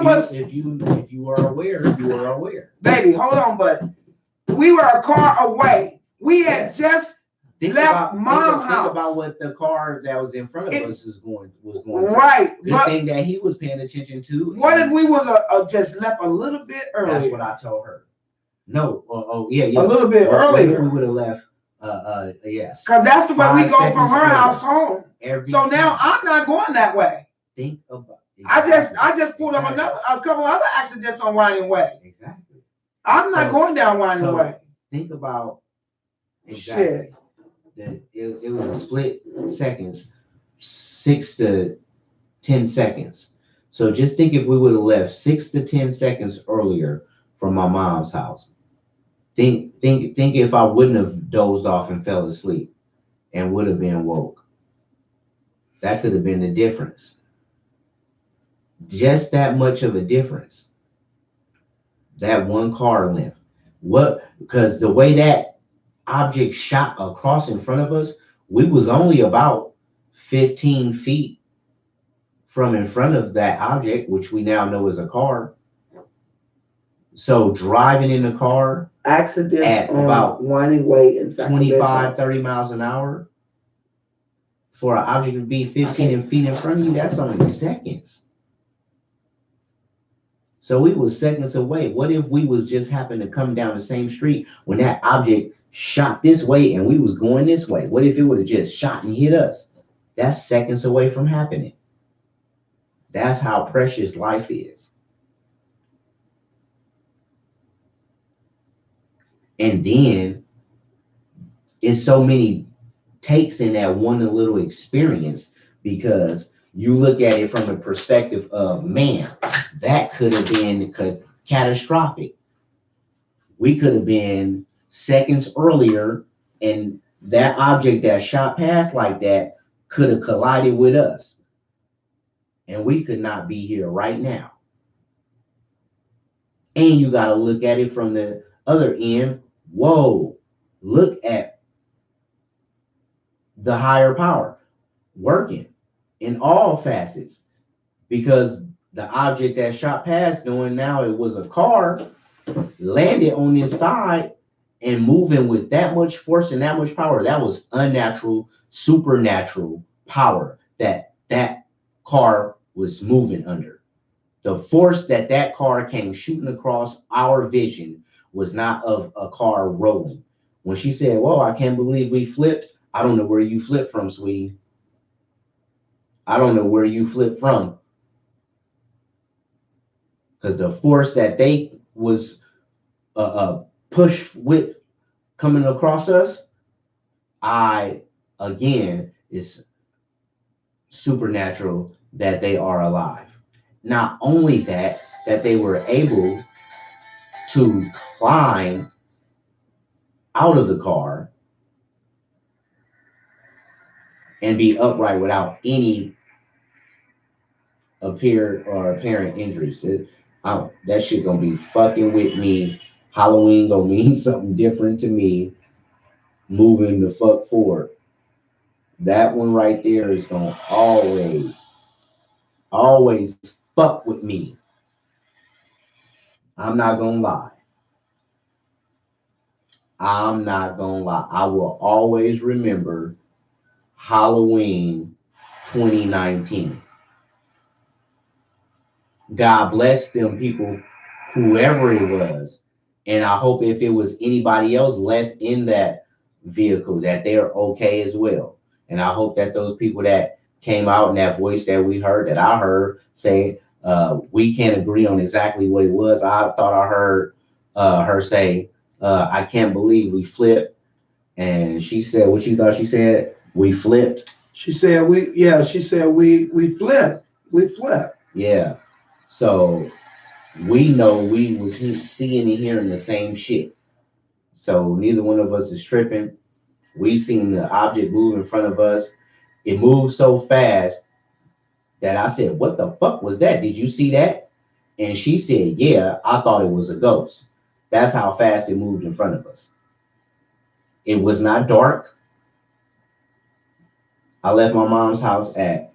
was... If you are aware, you are aware. Baby, hold on, but we were a car away. We had just left Mom's house. Think about what the car that was in front of us was going right. Through. Good thing that he was paying attention to. What if we was just left a little bit earlier? That's what I told her. No, yeah. A little bit earlier. We would have left. Yes. Because that's the way we go from her house home. So now I'm not going that way. Think about. Exactly. I just pulled up a couple other accidents on Winding Way. Exactly. I'm not going down Winding Way. Think about Shit. It was a split seconds, 6 to 10 seconds. So just think if we would have left 6 to 10 seconds earlier from my mom's house. Think if I wouldn't have dozed off and fell asleep and would have been woke. That could have been the difference. Just that much of a difference. That one car length. What? Because the way that object shot across in front of us, we was only about 15 feet from in front of that object, which we now know is a car. So driving in the car Accidents at on about Winding Way in Sacramento. 25, 30 miles an hour for an object to be 15 feet in front of you, that's only seconds. So we was seconds away. What if we was just happened to come down the same street when that object shot this way and we was going this way? What if it would have just shot and hit us? That's seconds away from happening. That's how precious life is. And then it's so many takes in that one little experience, because you look at it from the perspective of, man, that could have been catastrophic. We could have been seconds earlier, and that object that shot past like that could have collided with us. And we could not be here right now. And you got to look at it from the other end. Whoa, look at the higher power working in all facets, because the object that shot past, knowing now it was a car, landed on this side and moving with that much force and that much power. That was unnatural, supernatural power that car was moving under. The force that car came shooting across our vision was not of a car rolling. When she said, "Whoa, I can't believe we flipped," I don't know where you flipped from, sweetie. I don't know where you flipped from. Because the force that they was pushed with coming across us, again, is supernatural that they are alive. Not only that they were able to climb out of the car and be upright without any apparent injuries. That shit gonna be fucking with me. Halloween gonna mean something different to me. Moving the fuck forward. That one right there is gonna always fuck with me. I'm not gonna lie. I'm not gonna lie. I will always remember Halloween 2019. God bless them people, whoever it was. And I hope if it was anybody else left in that vehicle, that they're okay as well. And I hope that those people that came out in that voice that we heard, that I heard say, we can't agree on exactly what it was. I thought I heard her say, I can't believe we flipped. And she said, what you thought she said? We flipped. She said we flipped. We flipped. Yeah. So we know we was seeing and hearing the same shit. So neither one of us is tripping. We seen the object move in front of us. It moved so fast that I said, "What the fuck was that? Did you see that?" And she said, "Yeah, I thought it was a ghost." That's how fast it moved in front of us. It was not dark. I left my mom's house at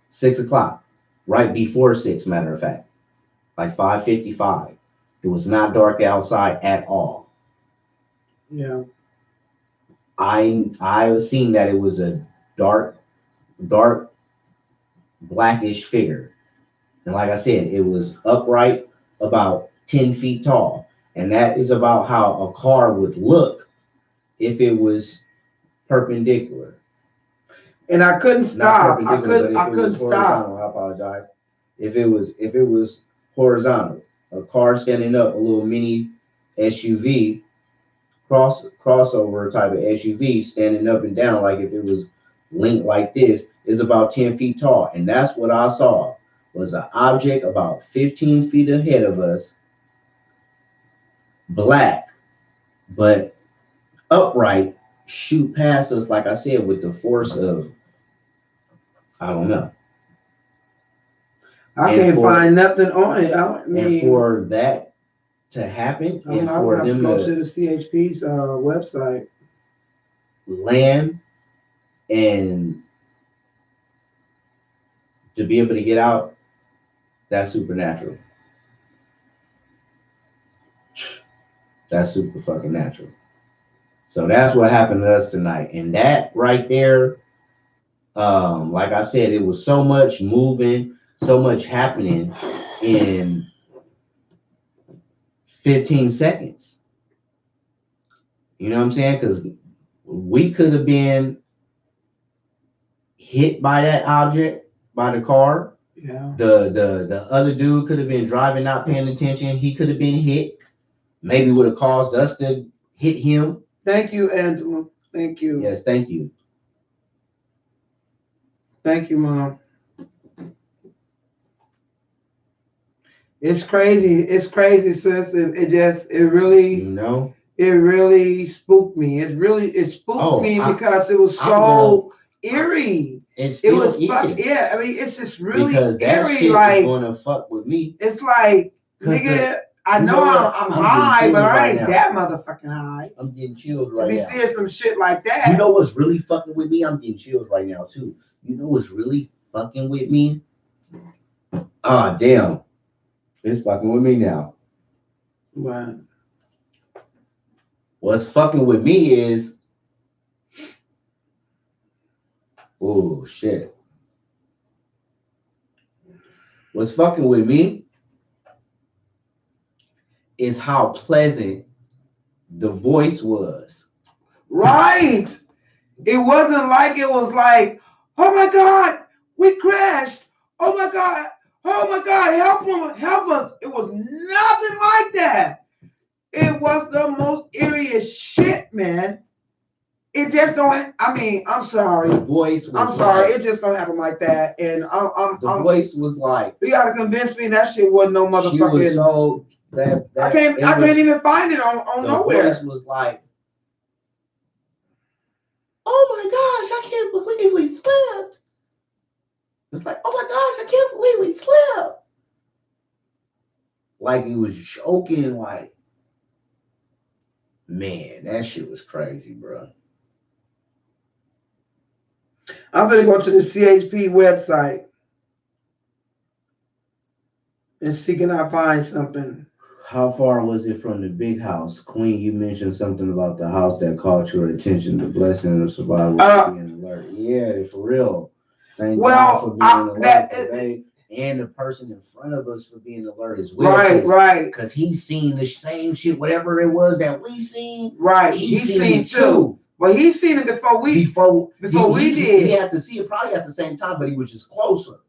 6 o'clock, right before 6, matter of fact, like 5:55. It was not dark outside at all. Yeah. I seen that it was a dark, blackish figure. And like I said, it was upright, about 10 feet tall. And that is about how a car would look if it was perpendicular. And I couldn't stop. I couldn't stop. I apologize. If it was horizontal, a car standing up, a little mini SUV, crossover type of SUV standing up and down, like if it was linked like this, is about 10 feet tall. And that's what I saw, was an object about 15 feet ahead of us, black, but upright, shoot past us, like I said, with the force of, I don't know. I can't find nothing on it. And for that to happen, and for them to go to the CHP's website, land, and to be able to get out, that's supernatural. That's super fucking natural. So that's what happened to us tonight. And that right there, like I said, it was so much moving, so much happening in 15 seconds. You know what I'm saying? Because we could have been hit by that object, by the car. Yeah. The other dude could have been driving, not paying attention. He could have been hit. Maybe would have caused us to hit him. Thank you, Angela. Thank you. Yes, thank you. Thank you, Mom. It's crazy. It's crazy, sis. It really, You know, it really spooked me. It spooked me because it was so eerie. It was yeah. I mean, it's just really because that eerie. shit Like, is gonna fuck with me. it's like, nigga, I know I'm high, but I ain't that motherfucking high. I'm getting chills right now. To be seeing some shit like that. You know what's really fucking with me? I'm getting chills right now too. You know what's really fucking with me? Ah, damn. It's fucking with me now. Right. What's fucking with me is, oh shit. What's fucking with me is how pleasant the voice was. Right. It wasn't like it was like, oh my God, we crashed. Oh my God, help us. It was nothing like that. It was the most eeriest shit, man. It just don't. I mean, I'm sorry. The voice was I'm sorry. It just don't happen like that. And the voice was like. You gotta convince me that shit wasn't no motherfucking. She was so that I can't even find it on nowhere. The voice was like, oh my gosh, I can't believe we flipped. It's like, oh my gosh, I can't believe we flipped. Like he was joking, like, man, that shit was crazy, bro. I'm gonna go to the CHP website and see can I find something. How far was it from the big house? Queen, you mentioned something about the house that caught your attention, the blessing of survival being alert. Yeah, for real. Thank God for being alert and the person in front of us for being alert as well. Right. Because he's seen the same shit, whatever it was that we seen. Right. He's seen it too. Well, he's seen it before we did. He had to see it probably at the same time, but he was just closer.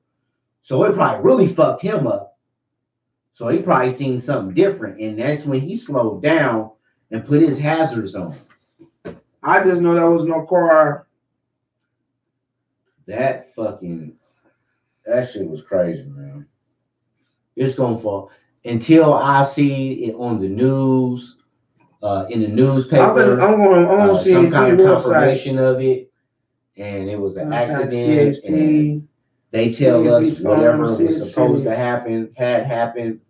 So it probably really fucked him up. So he probably seen something different. And that's when he slowed down and put his hazards on. I just know there was no car. That shit was crazy, man. It's gonna fall until I see it on the news, in the newspaper. I'm gonna see some kind of confirmation of it, and it was an accident. And they tell us whatever was supposed to happen had happened.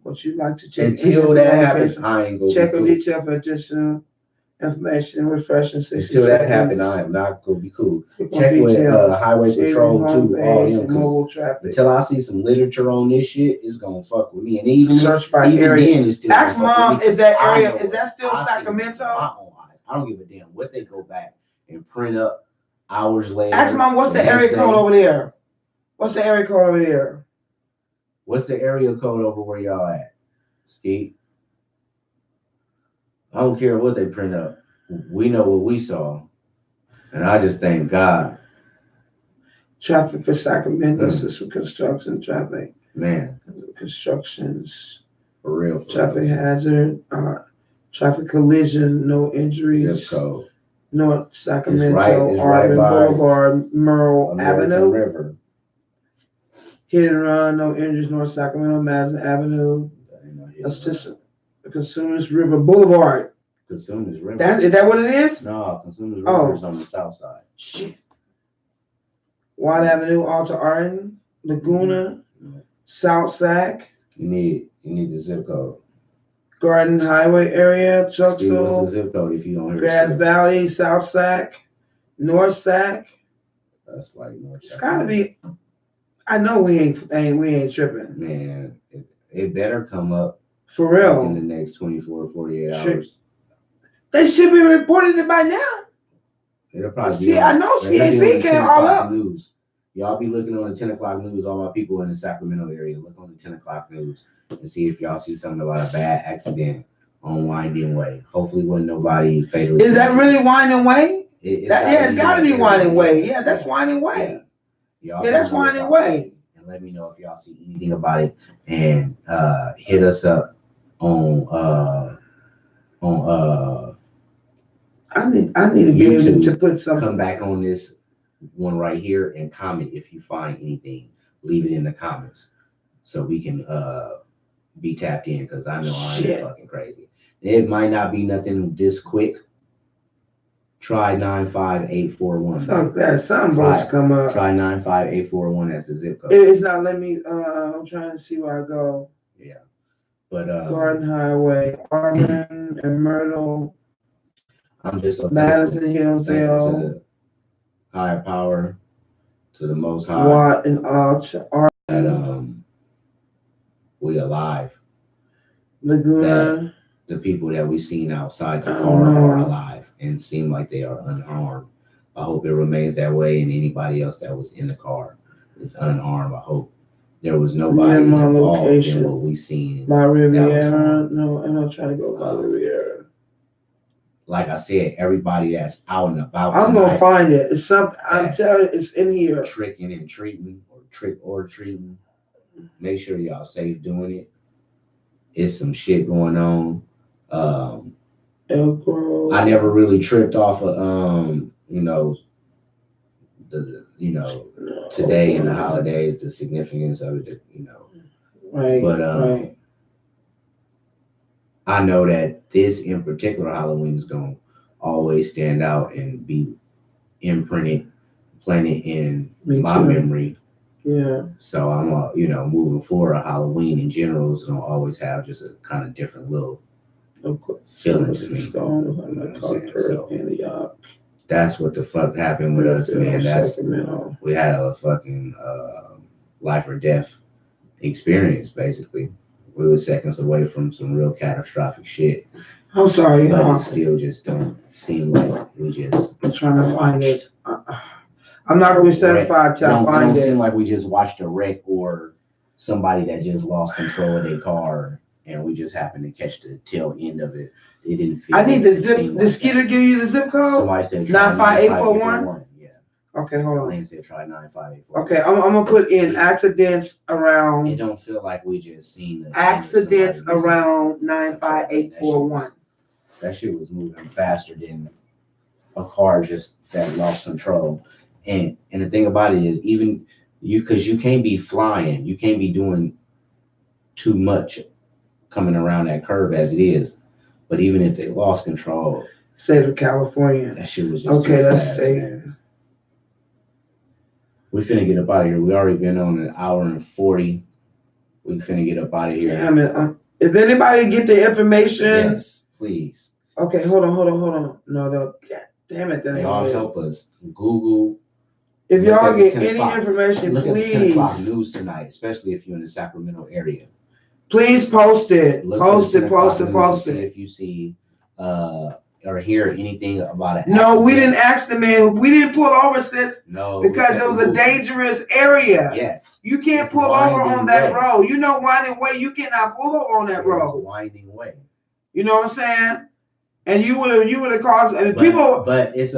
But you like to check until that happens. I ain't gonna check on detail for additional information, refreshing 60 until that happens, I am not gonna be cool. Check with Highway Patrol too. All until I see some literature on this shit, it's gonna fuck with me. And even search by area. Ask Mom, is that area? Is that still Sacramento? I don't give a damn what they go back and print up hours later. Ask Mom, what's the area code over there? What's the area code over there? What's the area code over where y'all at? Skeet? I don't care what they print up. We know what we saw. And I just thank God. Traffic for Sacramento, this is for construction traffic. Man. Constructions. For real. Traffic hazard. Traffic collision, no injuries. Zip code. North Sacramento, it's right Auburn by Boulevard, Merle American Avenue. River. Hit and run, no injuries, North Sacramento, Madison Avenue. Ain't no hit and Assistant, Consumers River Boulevard. run. Consumers River. Is that what it is? No, Consumers Oh. River is on the south side. Shit. White Avenue, Alta Arden, Laguna, Mhm. South Sac, You need the zip code. Garden Highway area, Speed, what's the Chucksville, zip code if you don't hear Grass it? Valley, South Sac, North Sac. That's like North It's Side. gotta be. I know we ain't tripping. Man, it better come up For within the real. next 24, 48 Shit. hours. They should be reporting it by now. It'll probably See, be I on- know it'll be CAP on the came 10 all o'clock up. News. Y'all be looking on the 10 o'clock news, all my people in the Sacramento area, look on the 10 o'clock news and see if y'all see something about a bad accident on Winding Way. Hopefully wasn't nobody fatally. Is that really Winding Way? It's It's gotta be that Winding area. Way. Yeah, that's Winding Way. Y'all Yeah, that's be on the Winding lookout Way. and let me know if y'all see anything about it, and hit us up on I need to be able YouTube. to put something. come back on this one right here and comment if you find anything. Leave it in the comments so we can be tapped in, because I know I Shit. ain't fucking crazy. It might not be nothing this quick. Try 95841. Fuck that. Something Try- supposed to come up. Try 95841 as the zip code. It's not letting me. I'm trying to see where I go. But Garden Highway, Arden and Myrtle, I'm just so Madison thankful to Hillsdale, the higher power, to the Most High, Watt and Arch, that we alive. Laguna. The people that we seen outside the I car don't know. are alive and seem like they are unharmed. I hope it remains that way, and anybody else that was in the car is unarmed. I hope there was nobody Yeah, my involved location. in what we seen. La Riviera. hard. No, I'm not trying to go La Riviera. Like I said, everybody that's out and about I'm gonna tonight, find it. It's something. I'm Yes. telling you, it's in here. tricking and treating, or trick or treating. Make sure y'all safe doing it. It's some shit going on. Elk Grove. I never really tripped off of No, today and the holidays, the significance of it, Right. But right. I know that this in particular Halloween is gonna always stand out and be imprinted, planted in Me my too. memory. Yeah. So I'm moving forward, Halloween in general is gonna always have just a kind of different little Of course. feeling to me. Stones. I'm You know not what I'm saying? So- Antioch. That's what the fuck happened with us, man. That's Sacramento. we had a fucking life or death experience, basically. We were seconds away from some real catastrophic shit, I'm sorry. but y'all. it still just don't seem like we just I'm trying to find it. I'm not gonna be satisfied till I don't find seem it. like we just watched a wreck or somebody that just lost control of their car and we just happened to catch the tail end of it. It didn't feel. I need it the zip. seemed The like Skeeter that. give you the zip code. Somebody said try 95841? Yeah. Okay, hold on. Lane said try 95841. Okay, I'm gonna put in accidents It around don't feel like we just seen the accidents somebody losing- around 95841. That shit was moving faster than a car just that lost control. And the thing about it is, even because you can't be flying, you can't be doing too much coming around that curve as it is. But even if they lost control, State of California. that shit was just Okay, too that's fast, state. man. We finna get up out of here. We already been on an hour and 40. We finna get up out of here. Damn it. If anybody get the information, Yes, please. okay, hold on. No, God damn it, that ain't Y'all it. help us. Google. If Look y'all at the get 10 any o'clock. information, Look at the 10 o'clock please, news tonight, especially if you're in the Sacramento area. please post it. Look Post at the it, 10 o'clock post it, news post and see it. if you see or hear anything about it. No, we didn't ask the man. We didn't pull over, sis, No, because it was a dangerous area. Yes. You can't It's pull over winding on that way. road. You know, winding way, you cannot pull over on that It's a road. winding way. You know what I'm saying? And you would have caused and But, people, but it's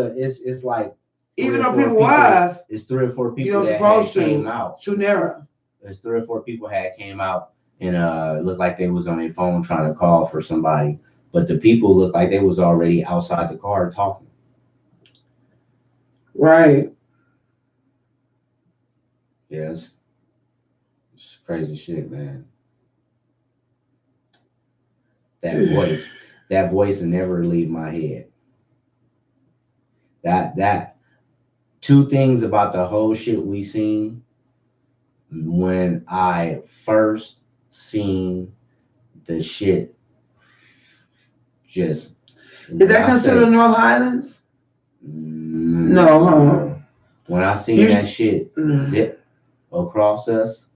like even three or though four people was it's 3 or 4 people don't that supposed had to. came out. Chunera. There's 3 or 4 people had came out and looked like they was on their phone trying to call for somebody. but the people looked like they was already outside the car talking. Right. Yes, it's crazy shit, man. That voice will never leave my head. That two things about the whole shit we seen when I first seen the shit. Just Is that considered North Highlands? No, huh? When I seen that shit zip across us,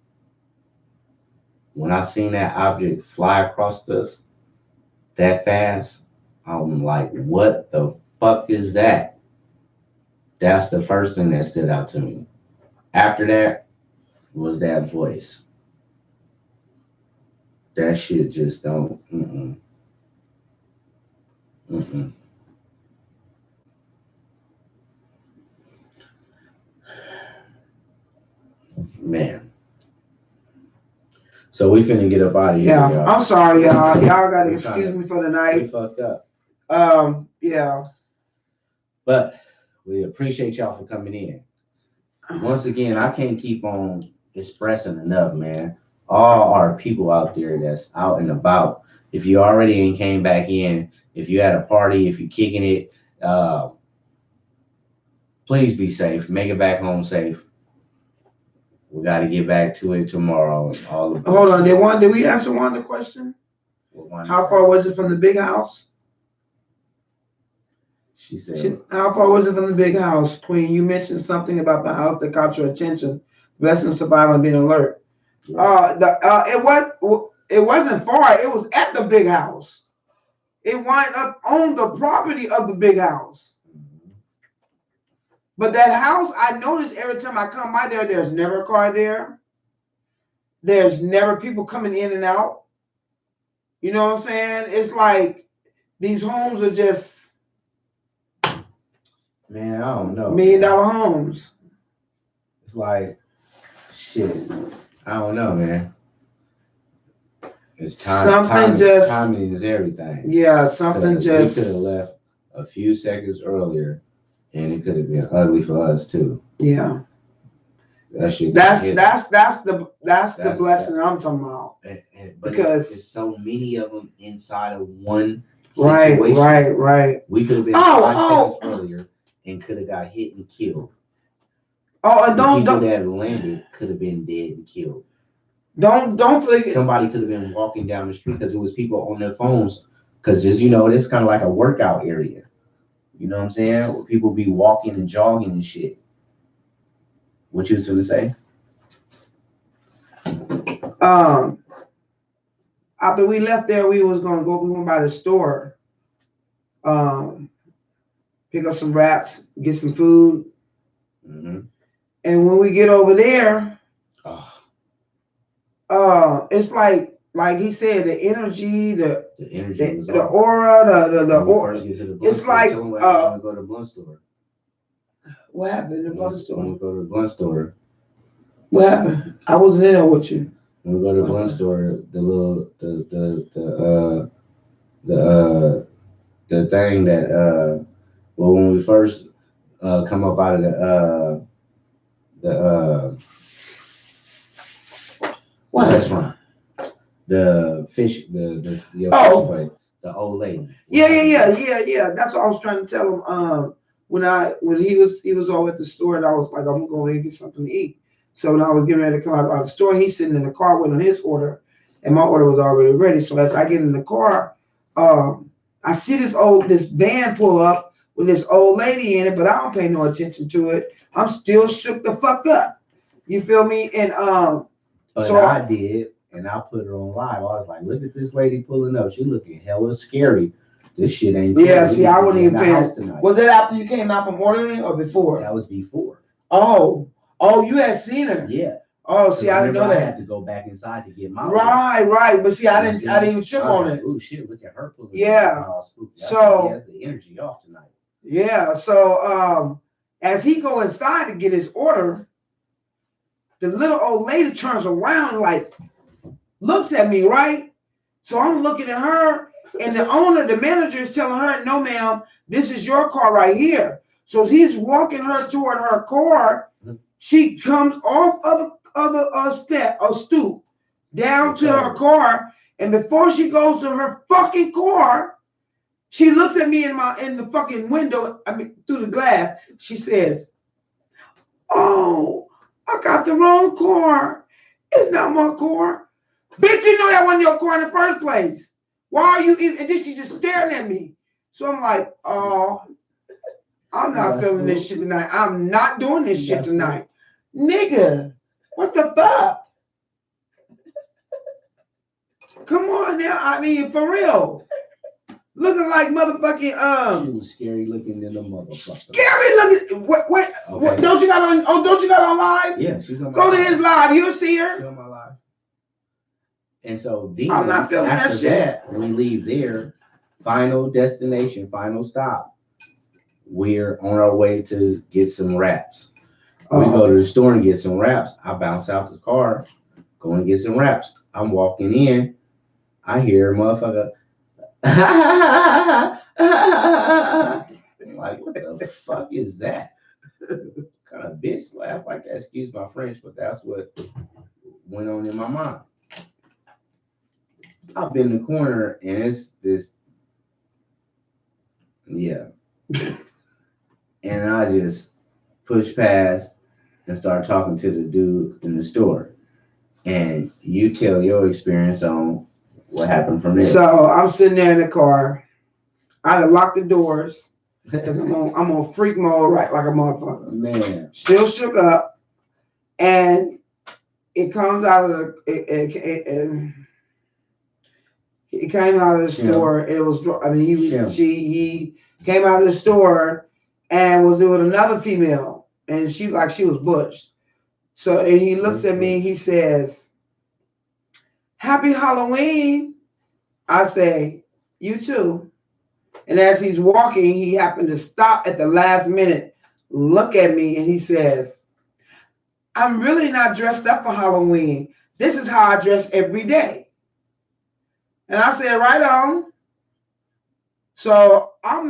when I seen that object fly across us that fast, I'm like, what the fuck is that? That's the first thing that stood out to me. After that was that voice. That shit just don't. Man. So we finna get up out of here. Yeah, y'all. I'm sorry, y'all. Y'all gotta excuse me for the We night. fucked up. Yeah. But we appreciate y'all for coming in. Once again, I can't keep on expressing enough, man. All our people out there that's out and about. If you already came back in, if you had a party, if you're kicking it, please be safe. Make it back home safe. We got to get back to it tomorrow. Hold on. Did we answer one of the question? How far was it from the big house? She said, how far was it from the big house? Queen, you mentioned something about the house that caught your attention. Blessing, survival, and being alert. Yeah. It wasn't far. It was at the big house. It wound up on the property of the big house. But that house, I notice every time I come by there, there's never a car there. There's never people coming in and out. You know what I'm saying? It's like these homes are just, man, I don't know. $1 million homes. It's like, shit. I don't know, man. It's time. Timing is everything. Yeah, something just. We could have left a few seconds earlier, and it could have been ugly for us too. Yeah. That's the blessing I'm talking about. But because it's so many of them inside of one situation. Right. We could have been 5 seconds earlier and could have got hit and killed. The people that landed could have been dead and killed. Don't forget. Somebody could have been walking down the street because it was people on their phones. Because as you know, it's kind of like a workout area. You know what I'm saying? Where people be walking and jogging and shit. What you was gonna say? After we left there, we went by the store. Pick up some wraps, get some food. Mm-hmm. And when we get over there, it's like he said, the energy, the aura, the aura. It's like go to the blunt store. What happened in the blunt store? When we go to the blunt store. What happened? I wasn't in there with you. When we go to the blunt store, the thing that when we first come up out of the restaurant, the fish, the fish plate, the old lady. Yeah. That's what I was trying to tell him. When he was over at the store, and I was like, I'm going to get something to eat. So when I was getting ready to come out of the store, he's sitting in the car waiting on his order, and my order was already ready. So as I get in the car, I see this van pull up with this old lady in it, but I don't pay no attention to it. I'm still shook the fuck up. You feel me? And I did, and I put her on live. I was like, look at this lady pulling up. She looking hella scary. This shit ain't cool. Yeah, see, I wouldn't even pay. Was that after you came out from ordering or before? That was before. Oh, you had seen her. Yeah. Oh, see, I didn't know that. I had to go back inside to get my right. But see, I didn't even trip on it. Oh shit! Look at her pulling. Yeah. So the energy off tonight. Yeah. So as he go inside to get his order, the little old lady turns around, like looks at me, right? So I'm looking at her, And the owner, the manager is telling her, no, ma'am, this is your car right here. So he's walking her toward her car. She comes off of the stoop down to her car. And before she goes to her fucking car, she looks at me in the fucking window, through the glass. She says, oh, I got the wrong car. It's not my car. Bitch, you know that wasn't your car in the first place. Why are you even? And then she's just staring at me. So I'm like, oh, I'm not feeling this shit tonight. I'm not doing this shit tonight. Nigga, what the fuck? Come on now. I mean, for real. Looking like motherfucking She was scary looking than a motherfucker. Scary looking. What? Okay. Don't you got on? Oh, don't you got on live? Yeah, she's on my Go to live. his live. You'll see her. She's on my live. And so then I'm not feeling that after shit. that, we leave there. Final destination, final stop. We're on our way to get some wraps. We go to the store and get some wraps. I bounce out the car, go and get some wraps. I'm walking in. I hear a motherfucker. I'm like, what the fuck is that? What kind of bitch laugh like that? Excuse my French, but that's what went on in my mind. I've been in the corner and it's this, yeah. And I just push past and start talking to the dude in the store. And you tell your experience on what happened from there. So I'm sitting there in the car. I had locked the doors because I'm on freak mode, right, like a motherfucker. Man. Still shook up, and it comes out of it came out of the store. It was, I mean, he came out of the store and was with another female, and she was butched. So and he looks at me, he says, "Happy Halloween." I say, "You too." And as he's walking, he happened to stop at the last minute, look at me, and he says, "I'm really not dressed up for Halloween. This is how I dress every day." And I said, "Right on." So I'm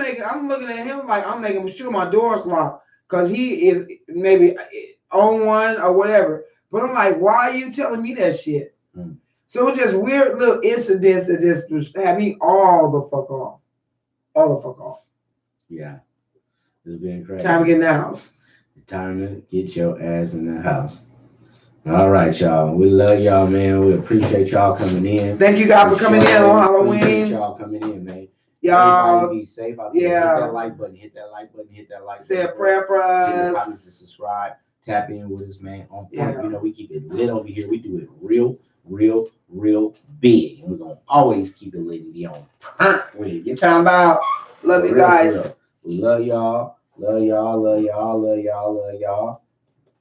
looking at him like I'm making sure my door's locked because he is maybe on one or whatever. But I'm like, why are you telling me that shit? So it's just weird little incidents that just had me all the fuck off. All the fuck off. Yeah. It's been crazy. Time to get in the house. Time to get your ass in the house. All right, y'all. We love y'all, man. We appreciate y'all coming in. Thank you guys for coming in on Halloween. Appreciate y'all coming in, man. Y'all, everybody be safe out there. yeah. Hit that like button. Hit that like button. Hit that like button. Say a prayer for Hit the comments and us. subscribe. Tap in with us, man. On point. Yeah. You know, we keep it lit over here. We do it real big. And we're going to always keep it lit and be on point with it. You're talking about? Love you guys. We love y'all. Love y'all. Love y'all. Love y'all. Love y'all.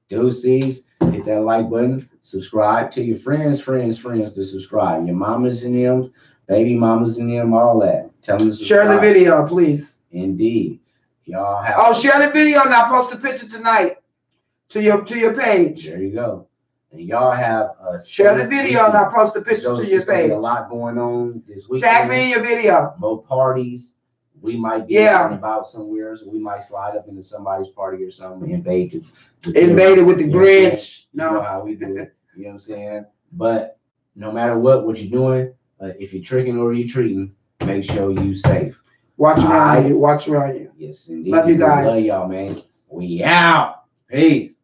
Deuces. Hit that like button. Subscribe to your friends to subscribe. Your mamas and them, baby mamas and them, all that. Tell them to subscribe. Share the video, please. Indeed. Y'all have. Oh, share the video and I'll post a picture tonight to your page. There you go. And y'all have a Share the video and I'll post a picture to your page. A lot going on this weekend. Tag me in your video. More parties. We might be out and about somewhere, so we might slide up into somebody's party or something, invade it with the Grinch. You know how we do it. You know what I'm saying? But no matter what you're doing, if you're tricking or you're treating, make sure you safe. Watch around you. Watch around you. Yes, indeed. Love you guys. Love y'all, man. We out. Peace.